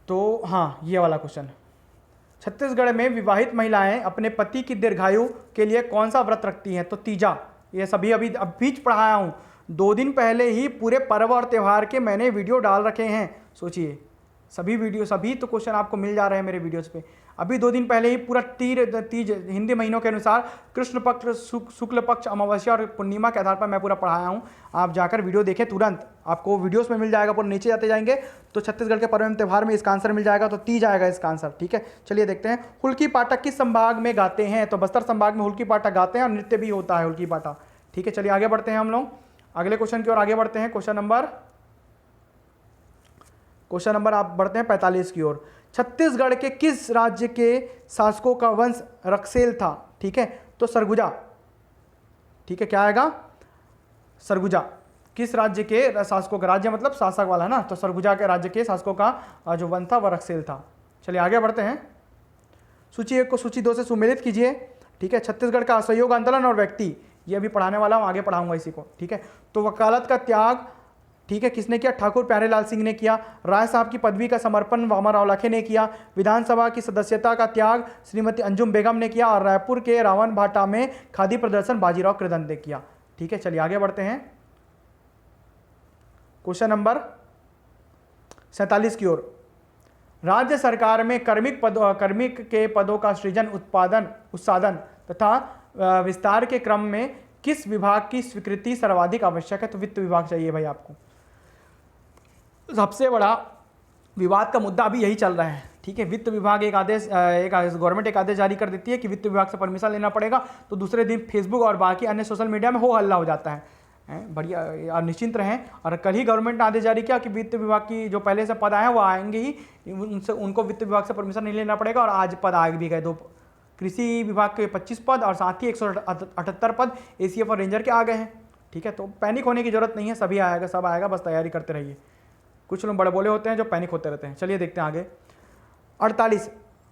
तो हाँ ये वाला क्वेश्चन, छत्तीसगढ़ में विवाहित महिलाएं अपने पति की दीर्घायु के लिए कौन सा व्रत रखती हैं? तो तीजा। ये सभी अभी बीच पढ़ाया हूँ, 2 दिन पहले ही पूरे पर्व और त्यौहार के मैंने वीडियो डाल रखे हैं। सोचिए, सभी तो क्वेश्चन आपको मिल जा रहे हैं मेरे वीडियोस पे। अभी 2 दिन पहले ही पूरा तीज हिंदी महीनों के अनुसार कृष्ण पक्ष, शुक्ल पक्ष, अमावस्या और पूर्णिमा के आधार पर मैं पूरा पढ़ाया हूँ। आप जाकर वीडियो देखें, तुरंत आपको वीडियोस में मिल जाएगा। पूरा नीचे जाते जाएंगे तो छत्तीसगढ़ के पर्व एवं त्यौहार में इसका आंसर मिल जाएगा, तो तीज आएगा इसका आंसर, ठीक है। चलिए देखते हैं, हुल्की पाठक किस संभाग में गाते हैं? तो बस्तर संभाग में हुल्की पाठक गाते हैं और नृत्य भी होता है हुल्की पाठक, ठीक है। चलिए आगे बढ़ते हैं हम लोग अगले क्वेश्चन की ओर आगे बढ़ते हैं। क्वेश्चन नंबर आप बढ़ते हैं 45 की ओर। छत्तीसगढ़ के किस राज्य के शासकों का वंश रक्सेल था? ठीक है, तो सरगुजा, ठीक है, क्या आएगा? सरगुजा। किस राज्य के शासकों का, राज्य मतलब शासक वाला है ना, तो सरगुजा के राज्य के शासकों का जो वंश था वह रक्सेल था। चलिए आगे बढ़ते हैं। सूची 1 को सूची 2 से सुमेलित कीजिए, ठीक है। छत्तीसगढ़ का असहयोग आंदोलन और व्यक्ति, ये अभी पढ़ाने वाला हूँ, आगे पढ़ाऊंगा इसी को, ठीक है। तो वकालत का त्याग, ठीक है, किसने किया? ठाकुर प्यारेलाल सिंह ने किया। राय साहब की पदवी का समर्पण वामाराव लाखे ने किया। विधानसभा की सदस्यता का त्याग श्रीमती अंजुम बेगम ने किया। और रायपुर के रावण भाटा में खादी प्रदर्शन बाजीराव कृदंत ने किया, ठीक है। चलिए आगे बढ़ते हैं क्वेश्चन नंबर 47 की ओर। राज्य सरकार में कार्मिक के पदों का सृजन, उत्पादन तथा विस्तार के क्रम में किस विभाग की स्वीकृति सर्वाधिक आवश्यक है? तो वित्त विभाग चाहिए भाई आपको। सबसे बड़ा विवाद का मुद्दा अभी यही चल रहा है, ठीक है। वित्त विभाग गवर्नमेंट एक आदेश जारी कर देती है कि वित्त विभाग से परमिशन लेना पड़ेगा, तो दूसरे दिन फेसबुक और बाकी अन्य सोशल मीडिया में हो हल्ला हो जाता है। बढ़िया, निश्चिंत रहें। और कल ही गवर्नमेंट ने आदेश जारी किया कि वित्त विभाग की जो पहले से पद आए हैं वो आएंगे ही, उनको वित्त विभाग से परमिशन नहीं लेना पड़ेगा। और आज पद आ भी गए, 2 कृषि विभाग के 25 पद और साथ ही 178 पद एसीएफ और रेंजर के आ गए हैं, ठीक है। तो पैनिक होने की जरूरत नहीं है, सभी आएगा, सब आएगा, बस तैयारी करते रहिए। कुछ लोग बड़े बोले होते हैं जो पैनिक होते रहते हैं। चलिए देखते हैं आगे 48।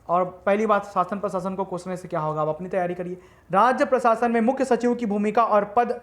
और पहली बात, शासन प्रशासन को कोसने से क्या होगा, आप अपनी तैयारी करिए। राज्य प्रशासन में मुख्य सचिव की भूमिका और पद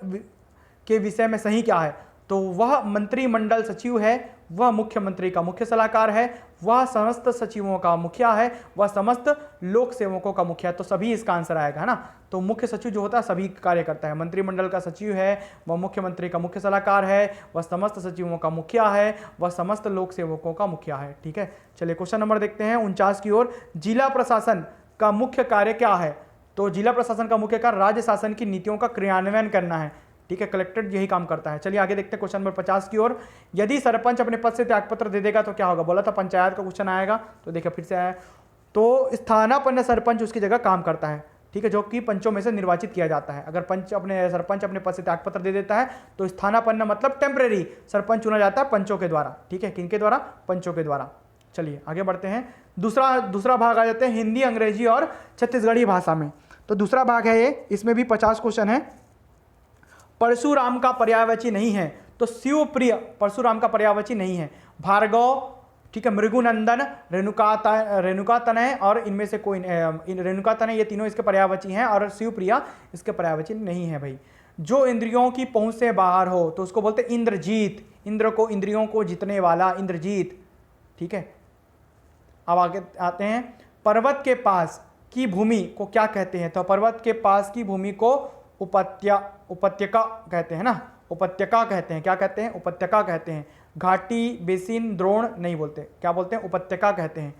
के विषय में सही क्या है? तो वह मंत्रिमंडल सचिव है, वह मुख्यमंत्री का मुख्य सलाहकार है, वह समस्त सचिवों का मुखिया है, वह समस्त लोक सेवकों का मुखिया है। तो सभी इसका आंसर आएगा, है ना। तो मुख्य सचिव जो होता है सभी कार्य करता है। मंत्रिमंडल का सचिव है, वह मुख्यमंत्री का मुख्य सलाहकार है, वह समस्त सचिवों का मुखिया है, वह समस्त लोक सेवकों का मुखिया है, ठीक है। चलिए क्वेश्चन नंबर देखते हैं 49 की ओर। जिला प्रशासन का मुख्य कार्य क्या है? तो जिला प्रशासन का मुख्य कार्य राज्य शासन की नीतियों का क्रियान्वयन करना है, ठीक है, कलेक्टर यही काम करता है। चलिए आगे देखते हैं क्वेश्चन नंबर 50 की ओर। यदि सरपंच अपने पद से त्यागपत्र दे देगा तो क्या होगा, बोला था पंचायत का क्वेश्चन आएगा, तो देखिए फिर से आया। तो स्थानापन्न सरपंच उसकी जगह काम करता है, ठीक है, जो कि पंचों में से निर्वाचित किया जाता है। अगर सरपंच अपने पद से त्यागपत्र दे देता है तो स्थानापन्न मतलब टेम्परेरी सरपंच चुना जाता है पंचों के द्वारा, ठीक है, किनके द्वारा, पंचों के द्वारा। चलिए आगे बढ़ते हैं। दूसरा भाग आ जाते हैं हिंदी, अंग्रेजी और छत्तीसगढ़ी भाषा में। तो दूसरा भाग है ये, इसमें भी 50 क्वेश्चन है। परशुराम का पर्यायवाची नहीं है, तो शिवप्रिय परशुराम का पर्यायवाची नहीं है। भार्गव, ठीक है, मृगुनंदन, रेणुका तनय और इनमें से कोई रेणुका तनय, ये तीनों इसके पर्यायवाची हैं और शिवप्रिया इसके पर्यायवाची नहीं है भाई। जो इंद्रियों की पहुंच से बाहर हो तो उसको बोलते हैं इंद्रजीत, इंद्र को, इंद्रियों को जीतने वाला इंद्रजीत, ठीक है। अब आगे आते हैं, पर्वत के पास की भूमि को क्या कहते हैं, तो पर्वत के पास की भूमि को उपत्यका कहते हैं ना, उपत्यका कहते हैं। क्या कहते हैं, उपत्यका कहते हैं। घाटी, बेसिन, द्रोण नहीं बोलते, क्या बोलते हैं, उपत्यका कहते हैं।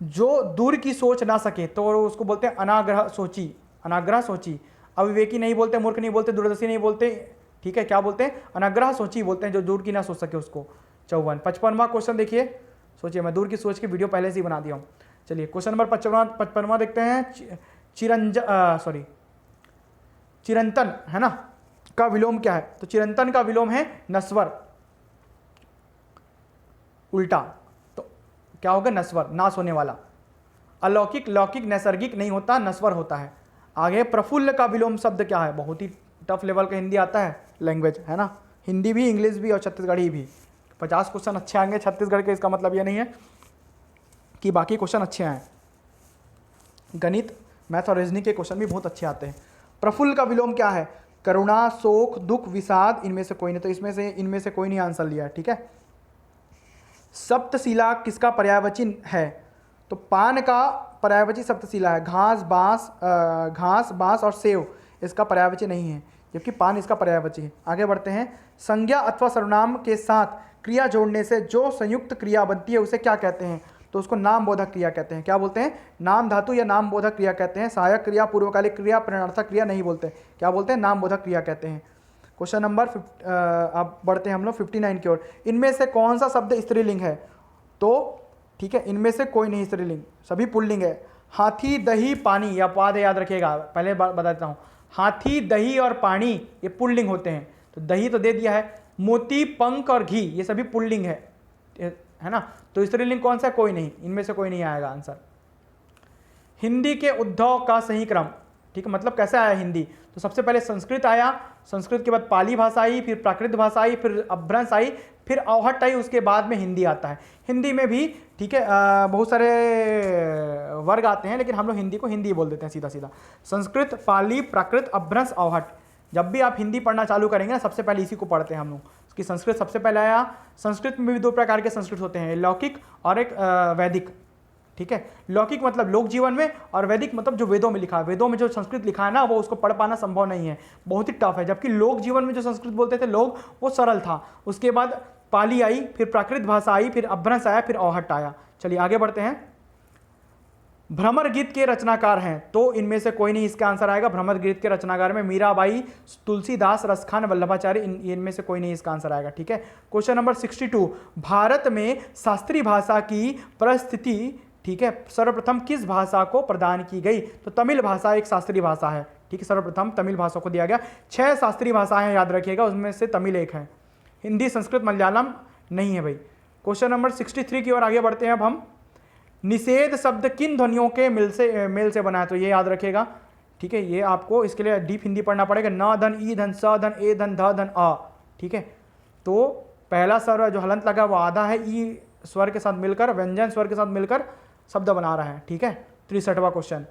जो दूर की सोच ना सके तो उसको बोलते हैं अनाग्रह सोची, अनाग्रह सोची। अविवेकी नहीं बोलते, मूर्ख नहीं बोलते, दूरदर्शी नहीं बोलते, ठीक है, क्या बोलते हैं, अनाग्रह सोची बोलते हैं, जो दूर की ना सोच सके उसको। 54 55वां क्वेश्चन देखिए, सोचिए, मैं दूर की सोच की वीडियो पहले से ही बना दिया हूँ। चलिए क्वेश्चन नंबर 55वां देखते हैं। चिरंतन है ना, का विलोम क्या है, तो चिरंतन का विलोम है नस्वर, उल्टा, तो क्या होगा, नस्वर, नाश होने वाला। अलौकिक, लौकिक, नैसर्गिक नहीं होता, नस्वर होता है। आगे प्रफुल्ल का विलोम शब्द क्या है, बहुत ही टफ लेवल का हिंदी आता है, लैंग्वेज है ना, हिंदी भी, इंग्लिश भी और छत्तीसगढ़ी भी। 50 क्वेश्चन अच्छे आएंगे छत्तीसगढ़ के, इसका मतलब ये नहीं है कि बाकी क्वेश्चन अच्छे आए। गणित, मैथ और रीजनिंग के क्वेश्चन भी बहुत अच्छे आते हैं। प्रफुल्ल का विलोम क्या है, करुणा, शोक, दुख, विषाद, इनमें से कोई नहीं, तो इनमें से कोई नहीं आंसर लिया है, ठीक है। सप्तशिला किसका पर्यायवाची है, तो पान का पर्यायवाची सप्तशिला है। घास, बांस और सेव इसका पर्यायवाची नहीं है, जबकि पान इसका पर्यायवाची है। आगे बढ़ते हैं। संज्ञा अथवा सर्वनाम के साथ क्रिया जोड़ने से जो संयुक्त क्रिया बनती है उसे क्या कहते हैं, तो उसको नाम बोधक क्रिया कहते हैं। क्या बोलते हैं, नाम धातु या नाम बोधक क्रिया कहते हैं। सहायक क्रिया, पूर्वकालिक क्रिया, प्रणर्थक क्रिया नहीं बोलते, क्या बोलते हैं, नाम बोधक क्रिया कहते हैं। क्वेश्चन नंबर अब बढ़ते हैं हम लोग 59 की ओर। इनमें से कौन सा शब्द स्त्रीलिंग है, तो ठीक है, इनमें से कोई नहीं स्त्रीलिंग, सभी पुल्लिंग है। हाथी, दही, पानी, या पाद याद रखिएगा, पहले बता देता हूँ। हाथी, दही और पानी ये पुल्लिंग होते हैं, तो दही तो दे दिया है। मोती, पंख और घी ये सभी पुल्लिंग है ना, तो स्त्रीलिंग कौन सा है, कोई नहीं, इनमें से कोई नहीं आएगा आंसर। हिंदी के उद्भव का सही क्रम, ठीक है, मतलब कैसे आया हिंदी, तो सबसे पहले संस्कृत आया, संस्कृत के बाद पाली भाषा आई, फिर प्राकृत भाषा आई, फिर अपभ्रंश आई, फिर अवहट्ट आई, उसके बाद में हिंदी आता है। हिंदी में भी ठीक है बहुत सारे वर्ग आते हैं, लेकिन हम लोग हिंदी को हिंदी बोल देते हैं सीधा सीधा। संस्कृत, पाली, प्राकृत, अपभ्रंश, अवहट्ट। जब भी आप हिंदी पढ़ना चालू करेंगे ना, सबसे पहले इसी को पढ़ते हैं हम लोग, कि संस्कृत सबसे पहले आया। संस्कृत में भी दो प्रकार के संस्कृत होते हैं, लौकिक और एक वैदिक, ठीक है। लौकिक मतलब लोक जीवन में, और वैदिक मतलब जो वेदों में लिखा है। वेदों में जो संस्कृत लिखा है ना, वो उसको पढ़ पाना संभव नहीं है, बहुत ही टफ है। जबकि लोक जीवन में जो संस्कृत बोलते थे लोग, वो सरल था। उसके बाद पाली आई, फिर प्राकृत भाषा आई, फिर अपभ्रंश आया, फिर अवहट्ट आया। चलिए आगे बढ़ते हैं। भ्रमर गीत के रचनाकार हैं, तो इनमें से कोई नहीं इसका आंसर आएगा। भ्रमर गीत के रचनाकार में मीराबाई, तुलसीदास, रसखान, वल्लभाचार्य, इनमें से कोई नहीं इसका आंसर आएगा, ठीक है। क्वेश्चन नंबर 62, भारत में शास्त्रीय भाषा की परिस्थिति, ठीक है, सर्वप्रथम किस भाषा को प्रदान की गई, तो तमिल भाषा एक शास्त्रीय भाषा है, ठीक है, सर्वप्रथम तमिल भाषा को दिया गया। 6 शास्त्रीय भाषाएं याद रखिएगा, उसमें से तमिल एक है। हिंदी, संस्कृत, मलयालम नहीं है भाई। क्वेश्चन नंबर 63 की ओर आगे बढ़ते हैं अब हम। निषेध शब्द किन ध्वनियों के मेल से बना है, तो ये याद रखिएगा, ठीक है। ये आपको इसके लिए डीप हिंदी पढ़ना पड़ेगा। न धन, ई धन, स धन, ए धन, ध धन, अ, ठीक है। तो पहला स्वर जो हलंत लगा वो आधा है, ई स्वर के साथ मिलकर, व्यंजन स्वर के साथ मिलकर शब्द बना रहा है, ठीक है। 63वां क्वेश्चन।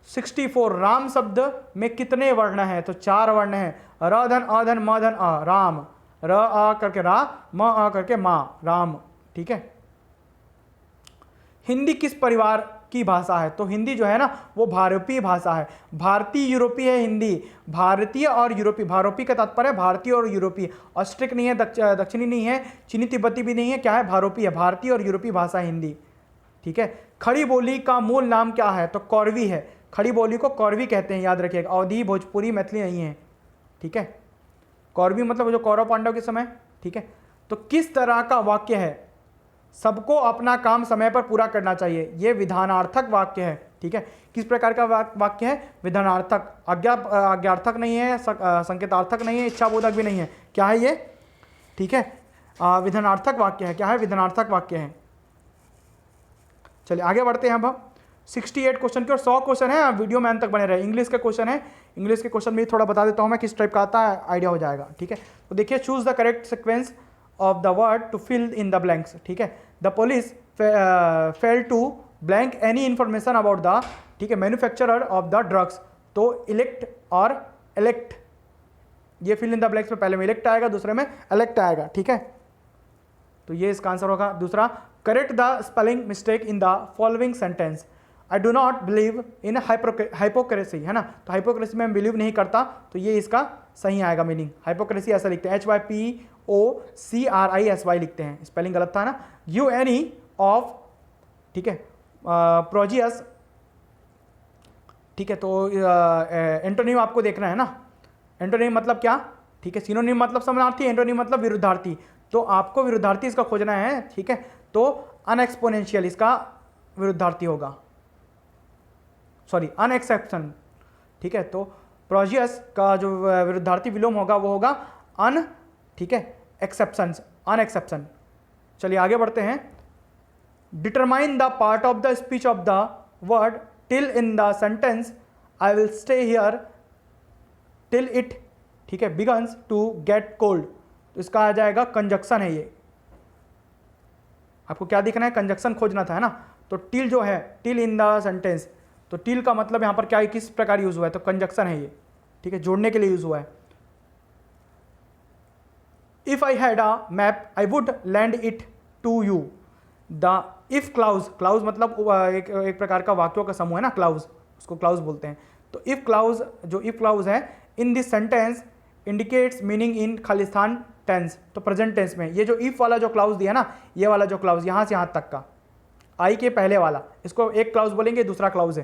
64, राम शब्द में कितने वर्ण हैं, तो 4 वर्ण हैं। र धन, अ धन, म धन, अ, राम। र आ करके रा, म आ करके मा, राम, ठीक है। हिंदी किस परिवार की भाषा है, तो हिंदी जो है ना वो भारतीय भाषा है। भारतीय यूरोपीय है हिंदी, भारतीय और यूरोपीय, भारोपी का तात्पर्य भारतीय और यूरोपीय, ऑस्ट्रिक नहीं है, दक्षिणी नहीं है, चीनी तिब्बती भी नहीं है, क्या है, भारोपी है, भारतीय और यूरोपीय भाषा है हिंदी, ठीक है। खड़ी बोली का मूल नाम क्या है, तो कौरवी है। खड़ी बोली को कौरवी कहते हैं, याद रखिएगा। अवधी, भोजपुरी, मैथिली नहीं है, ठीक है। कौरवी मतलब जो कौरव पांडव के समय, ठीक है। तो किस तरह का वाक्य है? सबको अपना काम समय पर पूरा करना चाहिए, ये विधानार्थक वाक्य है, ठीक है। किस प्रकार का वाक्य है? विधानार्थक। आज्ञार्थक नहीं है, संकेतार्थक नहीं है, इच्छाबोधक भी नहीं है। क्या है ये? ठीक है, विधानार्थक वाक्य है। क्या है? विधानार्थक वाक्य है। चलिए आगे बढ़ते हैं अब 68 क्वेश्चन के, और 100 क्वेश्चन है, वीडियो में अंत तक बने रहे। इंग्लिश के क्वेश्चन है, इंग्लिश के क्वेश्चन भी थोड़ा बता देता हूँ मैं किस टाइप का आता है, आइडिया हो जाएगा, ठीक है। तो देखिए, choose the correct sequence of the word to fill in the blanks, ठीक है। The police fail to blank any information about the, ठीक है, मैन्युफैक्चरर ऑफ द ड्रग्स। तो इलेक्ट और इलेक्ट, ये फिल इन द ब्लैंक्स में पहले में इलेक्ट आएगा, दूसरे में इलेक्ट आएगा, ठीक है। तो ये इसका आंसर होगा। दूसरा, correct the spelling mistake in the following sentence. I do not believe in hypocrisy, है ना। तो हाइपोक्रेसी में बिलीव नहीं करता, तो ये इसका सही आएगा मीनिंग। हाइपोक्रेसी ऐसा लिखते हैं, HYPOCRISY लिखते हैं, स्पेलिंग गलत था ना। यू एनी ऑफ, ठीक है, प्रोजियस, ठीक है। तो एंटोनिम आपको देखना है ना। एंटोनिम मतलब क्या? ठीक है, सिनोनिम मतलब समानार्थी, एंटोनिम मतलब विरुद्धार्थी। तो आपको विरुद्धार्थी इसका खोजना है, ठीक है। तो अनएक्सपोनेंशियल इसका विरुद्धार्थी होगा, सॉरी अनएक्सेप्शन, ठीक है। तो प्रोजियस का जो विरुद्धार्थी विलोम होगा वो होगा अन, ठीक है, एक्सेप्शंस, अनएक्सेप्शन। चलिए आगे बढ़ते हैं। Determine the part of the speech of the word till in the sentence I will stay here till it, ठीक है, बिगन्स टू गेट कोल्ड। तो इसका आ जाएगा कंजक्शन है ये। आपको क्या दिखना है? कंजक्शन खोजना था, है ना। तो टिल जो है, टिल इन द सेंटेंस, तो टिल का मतलब यहाँ पर क्या है, किस प्रकार यूज हुआ है? तो कंजक्शन है ये, ठीक है, जोड़ने के लिए यूज हुआ है। If I had a map I would land it to you. The if clause, clause मतलब एक प्रकार का वाक्यों का समूह है ना, क्लाउज, उसको क्लाउज बोलते हैं। तो इफ क्लाउज, जो इफ क्लाउज है in this sentence indicates meaning in खालिस्तान टेंस। तो प्रेजेंट टेंस में ये जो इफ वाला जो क्लाउज दिया ना, ये वाला जो क्लाउज यहाँ से यहाँ तक का, आई के पहले वाला, इसको एक क्लाउज बोलेंगे, दूसरा क्लाउज है।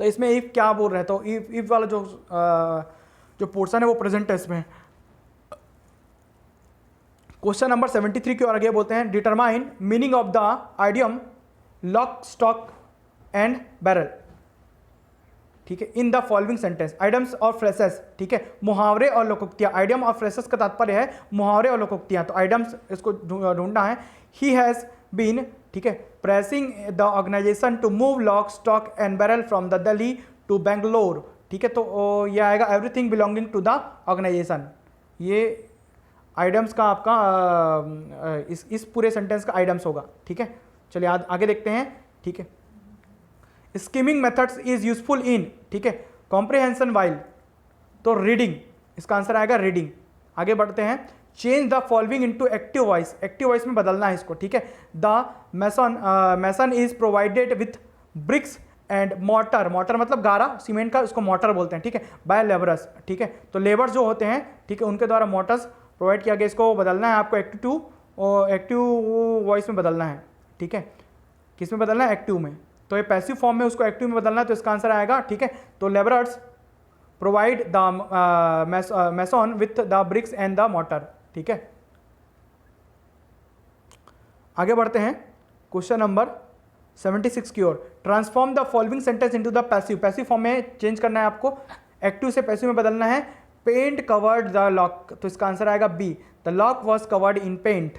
तो इसमें इफ क्या बोल रहे हैं? तो इफ वाला जो पोर्शन है वो प्रेजेंट टेंस में है। क्वेश्चन नंबर 73 की ओर आगे बोलते हैं, determine meaning of the idiom lock stock and barrel, ठीक है, इन द फॉलोइंग सेंटेंस। आइडियम्स और फ्रेसेस, ठीक है, मुहावरे और लोकोक्तियां। आइडियम और फ्रेसेस का तात्पर्य है मुहावरे और लोकोक्तियां। तो आइडियम्स इसको ढूंढना है। ही हैज बीन, ठीक है, pressing the organisation to move lock stock and barrel from the Delhi to Bangalore, ठीक है। तो ये आएगा everything belonging to the organisation. ये आइडियम्स का आपका इस पूरे सेंटेंस का आइडियम्स होगा, ठीक है। चलिए आगे देखते हैं, ठीक है। Skimming methods is useful in, ठीक है, कॉम्प्रिहेंशन वाइल। तो रीडिंग, इसका आंसर आएगा रीडिंग। आगे बढ़ते हैं। Change the following into active voice, active voice में बदलना है इसको, ठीक है। The mason is provided with bricks and mortar, mortar मतलब गारा सीमेंट का, उसको मोटर बोलते हैं, ठीक है, बाय लेबरस, ठीक है। तो लेबर्स जो होते हैं, ठीक है, उनके द्वारा मोटर्स प्रोवाइड किया गया। इसको बदलना है आपको एक्टिव वॉइस में बदलना है, ठीक है। किस में बदलना है? एक्टिव में। तो ये पैसिव फॉर्म में उसको एक्टिव में बदलना है, तो इसका आंसर आएगा, ठीक है। तो labourers provide the mason with the bricks and the mortar, ठीक है। आगे बढ़ते हैं क्वेश्चन नंबर 76 की ओर। Transform the following sentence into the passive, passive form में चेंज करना है आपको, एक्टिव से पैसिव में बदलना है। पेंट कवर्ड द लॉक, तो इसका आंसर आएगा B, the lock was covered in paint.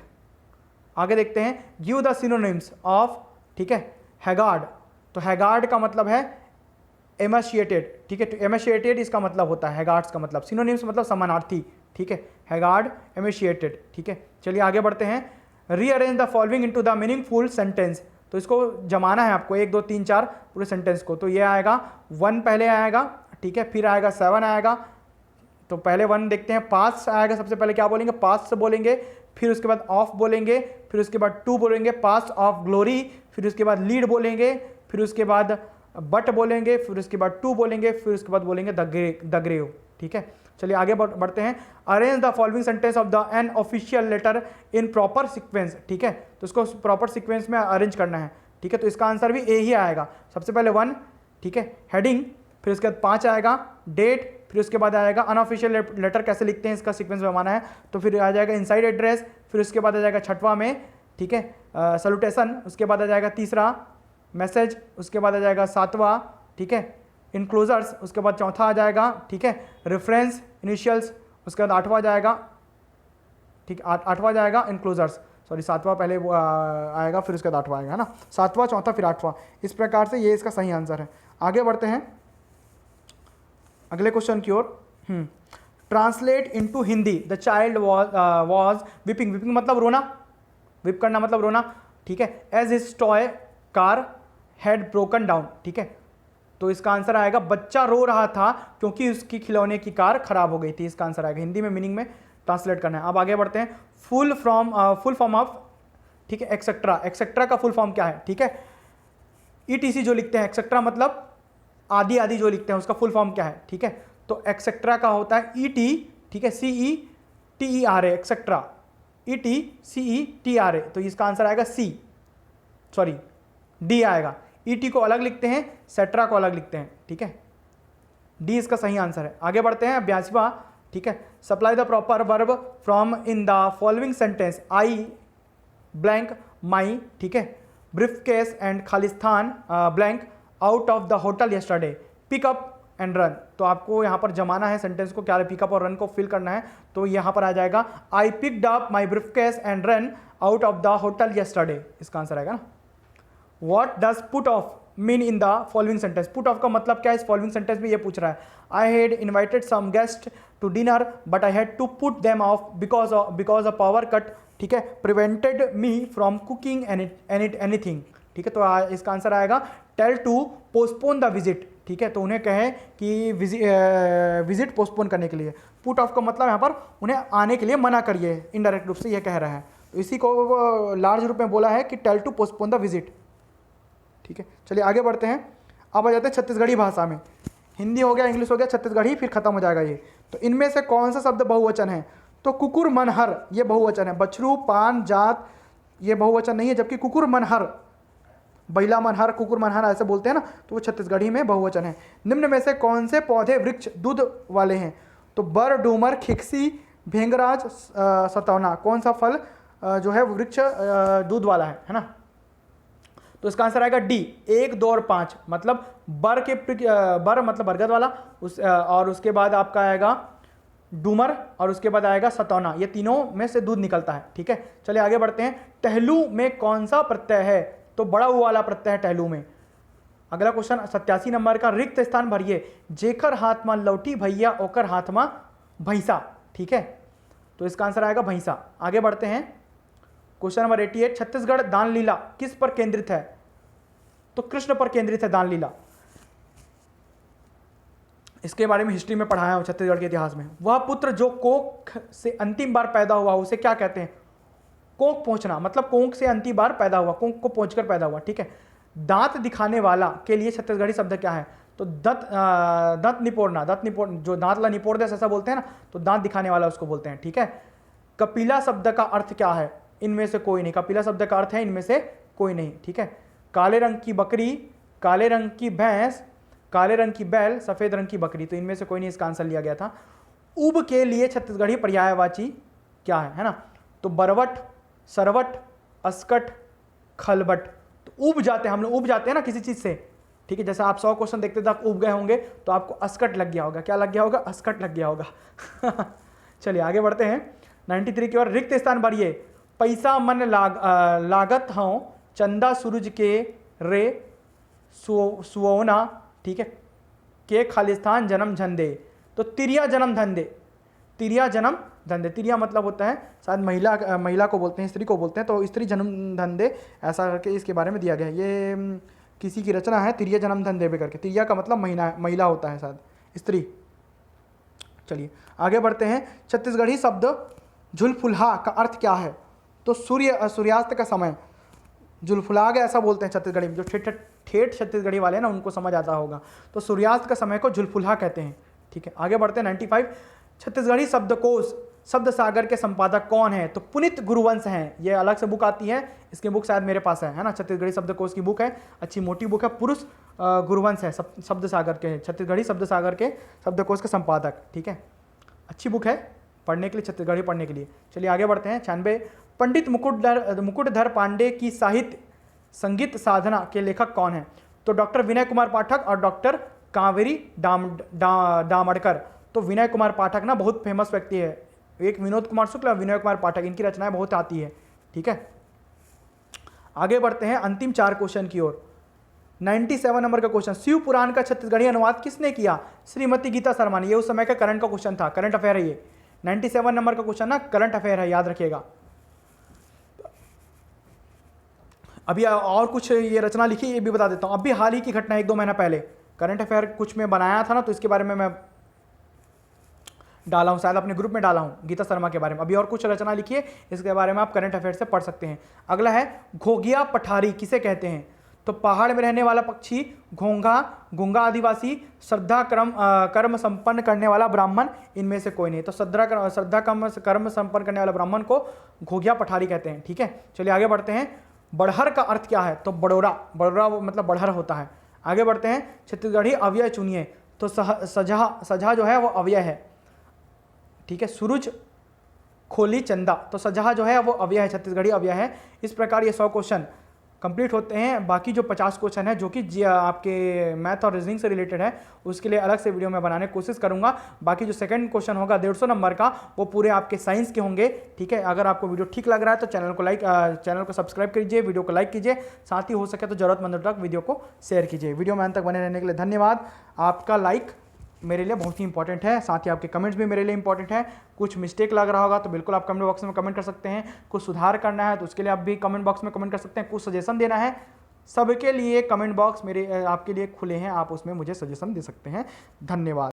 आगे देखते हैं। गिव द सिनोनिम्स ऑफ, ठीक है, हैगार्ड। तो हैगार्ड का मतलब है एमेशिएटेड, ठीक है। तो एमेशिएटेड इसका मतलब होता है, हैगार्ड्स का मतलब, सिनोनिम्स मतलब समानार्थी, ठीक है। हैगार्ड, एमेशिएटेड, ठीक है। चलिए आगे बढ़ते हैं। Rearrange the following into the meaningful sentence, तो इसको जमाना है आपको 1 2 3 4 पूरे सेंटेंस को। तो ये आएगा 1 पहले आएगा, ठीक है, फिर आएगा 7 आएगा। तो पहले 1 देखते हैं, पास आएगा, सबसे पहले क्या बोलेंगे? पास से बोलेंगे, फिर उसके बाद ऑफ बोलेंगे, फिर उसके बाद 2 बोलेंगे, पास ऑफ ग्लोरी, फिर उसके बाद लीड बोलेंगे, फिर उसके बाद बट बोलेंगे, फिर उसके बाद 2 बोलेंगे, फिर उसके बाद बोलेंगे द ग्रेव, ठीक है। चलिए आगे बढ़ते हैं। Arrange the following sentence of the an official letter in proper sequence, ठीक है। तो इसको प्रॉपर सीक्वेंस में अरेंज करना है, ठीक है। तो इसका आंसर भी ए ही आएगा। सबसे पहले 1, ठीक है, हेडिंग, फिर उसके बाद 5 आएगा डेट, फिर उसके बाद आएगा अनऑफिशियल लेटर कैसे लिखते हैं इसका सीक्वेंस बनवाना है, तो फिर आ जाएगा इनसाइड एड्रेस, फिर उसके बाद आ जाएगा छठवां में, ठीक है, सैल्यूटेशन, उसके बाद आ जाएगा तीसरा मैसेज, उसके बाद आ जाएगा सातवां, ठीक है, इनक्लोजर्स, उसके बाद चौथा आ जाएगा, ठीक है, रेफरेंस इनिशियल्स, उसके बाद आठवां जाएगा, ठीक, आठवां जाएगा इनक्लोजर्स, सॉरी सातवां पहले वो आएगा, फिर उसके बाद आठवां आएगा, है ना, सातवां चौथा फिर आठवां, इस प्रकार से ये इसका सही आंसर है। आगे बढ़ते हैं अगले क्वेश्चन की ओर। Translate into Hindi, the child was weeping, weeping मतलब रोना, विप करना मतलब रोना, ठीक है, as his toy car had broken down, ठीक है, तो इसका आंसर आएगा बच्चा रो रहा था क्योंकि उसकी खिलौने की कार खराब हो गई थी, इसका आंसर आएगा। हिंदी में मीनिंग में ट्रांसलेट करना है। अब आगे बढ़ते हैं, फुल फॉर्म ऑफ, ठीक है, एक्सेट्रा, एक्सेट्रा का फुल फॉर्म क्या है, ठीक है, ईटीसी जो लिखते हैं, एक्सेट्रा मतलब आदि आदि जो लिखते हैं उसका फुल फॉर्म क्या है, ठीक है, तो एक्सेट्रा का होता है ईटी, ठीक है, CETERA, एक्सेट्रा, ETCETRA, तो इसका आंसर आएगा सी, सॉरी डी आएगा। ईटी को अलग लिखते हैं, सेट्रा को अलग लिखते हैं, ठीक है, डी इसका सही आंसर है। आगे बढ़ते हैं 82वां, ठीक है, supply the proper verb from in the following sentence, I blank my, ठीक है, briefcase and Khalistan blank out of the hotel yesterday, pick up and run, तो आपको यहाँ पर जमाना है सेंटेंस को, क्या पिकअप और रन को फिल करना है, तो यहाँ पर आ जाएगा I picked up my briefcase and run out of the hotel yesterday, इसका आंसर आएगा ना। What does put off mean in the following sentence, put off का मतलब क्या है इस फॉलोइंग सेंटेंस में ये पूछ रहा है, I had invited some guest to dinner but I had to put them off because a power cut, ठीक है, prevented me from cooking anything, ठीक है, तो इसका आंसर आएगा tell to postpone the visit, ठीक है, तो उन्हें कहें कि विजिट पोस्टपोन करने के लिए, पुट ऑफ का मतलब यहाँ पर उन्हें आने के लिए मना करिए, इनडायरेक्ट रूप से ये कह रहा है, तो इसी को लार्ज रूप में बोला है कि tell to postpone the visit, ठीक है। चलिए आगे बढ़ते हैं, अब आ जाते हैं छत्तीसगढ़ी भाषा में, हिंदी हो गया, इंग्लिश हो गया, छत्तीसगढ़ी फिर खत्म हो जाएगा ये। तो इनमें से कौन सा शब्द बहुवचन है, तो कुकुर मनहर ये बहुवचन है, बछरू पान जात ये बहुवचन नहीं है, जबकि कुकुर मनहर, बैला मनहर, कुकुर मनहर ऐसे बोलते हैं ना, तो वो छत्तीसगढ़ी में बहुवचन है। निम्न में से कौन से पौधे वृक्ष दूध वाले हैं, तो बर, डूमर, खिक्सी, भेंगराज, सतौना, कौन सा फल जो है वृक्ष दूध वाला है ना, तो इसका आंसर आएगा डी, 1, 2 और 5, मतलब बर मतलब बरगद वाला, और उसके बाद आपका आएगा डूमर, और उसके बाद आएगा सतौना, ये तीनों में से दूध निकलता है, ठीक है। चलिए आगे बढ़ते हैं, टहलू में कौन सा प्रत्यय है, तो बड़ा ऊ वाला प्रत्यय है टहलू में। अगला क्वेश्चन 87 नंबर का, रिक्त स्थान भरिए, जेकर हाथ में लौटी भैया ओकर हाथ में भैंसा, ठीक है, तो इसका आंसर आएगा भैंसा। आगे बढ़ते हैं, क्वेश्चन नंबर 88, छत्तीसगढ़ दान लीला किस पर केंद्रित है, तो कृष्ण पर केंद्रित है दान लीला, इसके बारे में हिस्ट्री में पढ़ाया हूं छत्तीसगढ़ के इतिहास में। वह पुत्र जो कोख से अंतिम बार पैदा हुआ उसे क्या कहते हैं, कोख पहुंचना, मतलब कोख से अंतिम बार पैदा हुआ, कोख को पहुंचकर पैदा हुआ, ठीक है। दांत दिखाने वाला के लिए छत्तीसगढ़ी शब्द क्या है, तो दंत निपोड़ना, जो दांत ला निपोड़ दे ऐसा बोलते हैं ना, तो दांत दिखाने वाला उसको बोलते हैं, ठीक है। कपिला शब्द का अर्थ क्या है, इनमें से कोई नहीं, कपिला शब्द का अर्थ है इनमें से कोई नहीं, ठीक है। काले रंग की बकरी, काले रंग की भैंस, काले रंग की बैल, सफेद रंग की बकरी, तो इनमें से कोई नहीं, इसका आंसर लिया गया था। उब के लिए छत्तीसगढ़ी पर्यायवाची क्या है ना, तो बरवट, सरवट, अस्कट, खलबट, तो उब जाते हैं हम लोग, उब जाते हैं ना किसी चीज से, ठीक है, जैसे आप 100 क्वेश्चन देखते थे आप उब गए होंगे, तो आपको अस्कट लग गया होगा, क्या लग गया होगा, अस्कट लग गया होगा। चलिए आगे बढ़ते हैं 93 की ओर, रिक्त स्थान भरिए, पैसा मन लागत हूं, चंदा सूरज के रे सुओना, ठीक है, के खालिस्तान जन्म झंडे, तो तिरिया जन्म धंधे, तिरिया जन्म धंधे, तिरिया मतलब होता है शायद महिला को बोलते हैं, स्त्री को बोलते हैं, तो स्त्री जन्म धंधे ऐसा करके इसके बारे में दिया गया है, ये किसी की रचना है, तिरिया जन्म धंधे पे करके, तिरिया का मतलब महिला होता है शायद, स्त्री। चलिए आगे बढ़ते हैं, छत्तीसगढ़ी शब्द झुलफुलहा का अर्थ क्या है, तो सूर्यास्त का समय, जुल्फुला गया ऐसा बोलते हैं छत्तीसगढ़ी में, जो ठेठ छत्तीसगढ़ी वाले हैं ना उनको समझ आता होगा, तो सूर्यास्त का समय को जुल्फुलहा कहते हैं, ठीक है। आगे बढ़ते हैं 95, छत्तीसगढ़ी शब्दकोश शब्द सागर के संपादक कौन है, तो पुनीत गुरुवंश हैं, ये अलग से बुक आती है, इसकी बुक शायद मेरे पास है ना, छत्तीसगढ़ी शब्दकोश की बुक है, अच्छी मोटी बुक है, पुरुष गुरुवंश है, शब्द सागर के, छत्तीसगढ़ी शब्द सागर के शब्दकोश के संपादक। ठीक है, अच्छी बुक है पढ़ने के लिए, छत्तीसगढ़ी पढ़ने के लिए। चलिए आगे बढ़ते हैं। 96, पंडित मुकुटधर पांडे की साहित्य संगीत साधना के लेखक कौन है? तो डॉक्टर विनय कुमार पाठक और डॉक्टर कावेरी डामड़कर। तो विनय कुमार पाठक ना बहुत फेमस व्यक्ति है, एक विनोद कुमार शुक्ल और विनय कुमार पाठक, इनकी रचनाएं बहुत आती है। ठीक है, आगे बढ़ते हैं अंतिम 4 क्वेश्चन की ओर। 97 नंबर का क्वेश्चन, शिव पुराण का छत्तीसगढ़ी अनुवाद किसने किया? श्रीमती गीता शर्मा ने। ये उस समय का करंट का क्वेश्चन था, करंट अफेयर है ये। 97 नंबर का क्वेश्चन ना करंट अफेयर है, याद रखिएगा। अभी और कुछ ये रचना लिखी, ये भी बता देता हूँ। अभी हाल ही की घटना, 1-2 महीना पहले करंट अफेयर कुछ में बनाया था ना, तो इसके बारे में मैं डाला हूँ, शायद अपने ग्रुप में डाला हूँ गीता शर्मा के बारे में। अभी और कुछ रचना लिखी है, इसके बारे में आप करंट अफेयर से पढ़ सकते हैं। अगला है घोगिया पठारी किसे कहते हैं? तो पहाड़ में रहने वाला पक्षी, घोंघा, गूंगा आदिवासी, श्रद्धा कर्म संपन्न करने वाला ब्राह्मण, इनमें से कोई नहीं। तो श्रद्धा कर्म संपन्न करने वाला ब्राह्मण को घोगिया पठारी कहते हैं। ठीक है, चलिए आगे बढ़ते हैं। बड़हर का अर्थ क्या है? तो बड़ोरा मतलब बड़हर होता है। आगे बढ़ते हैं। छत्तीसगढ़ी अव्यय चुनिए। तो सजहा जो है वो अव्यय है। ठीक है, सूरज, खोली, चंदा, तो सजहा जो है वो अव्यय है, छत्तीसगढ़ी अव्यय है। इस प्रकार ये 100 क्वेश्चन कंप्लीट होते हैं। बाकी जो 50 क्वेश्चन है जो कि आपके मैथ और रीजनिंग से रिलेटेड है, उसके लिए अलग से वीडियो में बनाने की कोशिश करूंगा। बाकी जो सेकंड क्वेश्चन होगा 150 नंबर का, वो पूरे आपके साइंस के होंगे। ठीक है, अगर आपको वीडियो ठीक लग रहा है तो चैनल को सब्सक्राइब कीजिए, वीडियो को लाइक कीजिए, साथ ही हो सके तो जरूरतमंदों तक वीडियो को शेयर कीजिए। वीडियो में अंत तक बने रहने के लिए धन्यवाद। आपका लाइक मेरे लिए बहुत ही इंपॉर्टेंट है, साथ ही आपके कमेंट्स भी मेरे लिए इंपॉर्टेंट है। कुछ मिस्टेक लग रहा होगा तो बिल्कुल आप कमेंट बॉक्स में कमेंट कर सकते हैं। कुछ सुधार करना है तो उसके लिए आप भी कमेंट बॉक्स में कमेंट कर सकते हैं। कुछ सजेशन देना है, सबके लिए कमेंट बॉक्स मेरे आपके लिए खुले हैं, आप उसमें मुझे सजेशन दे सकते हैं। धन्यवाद।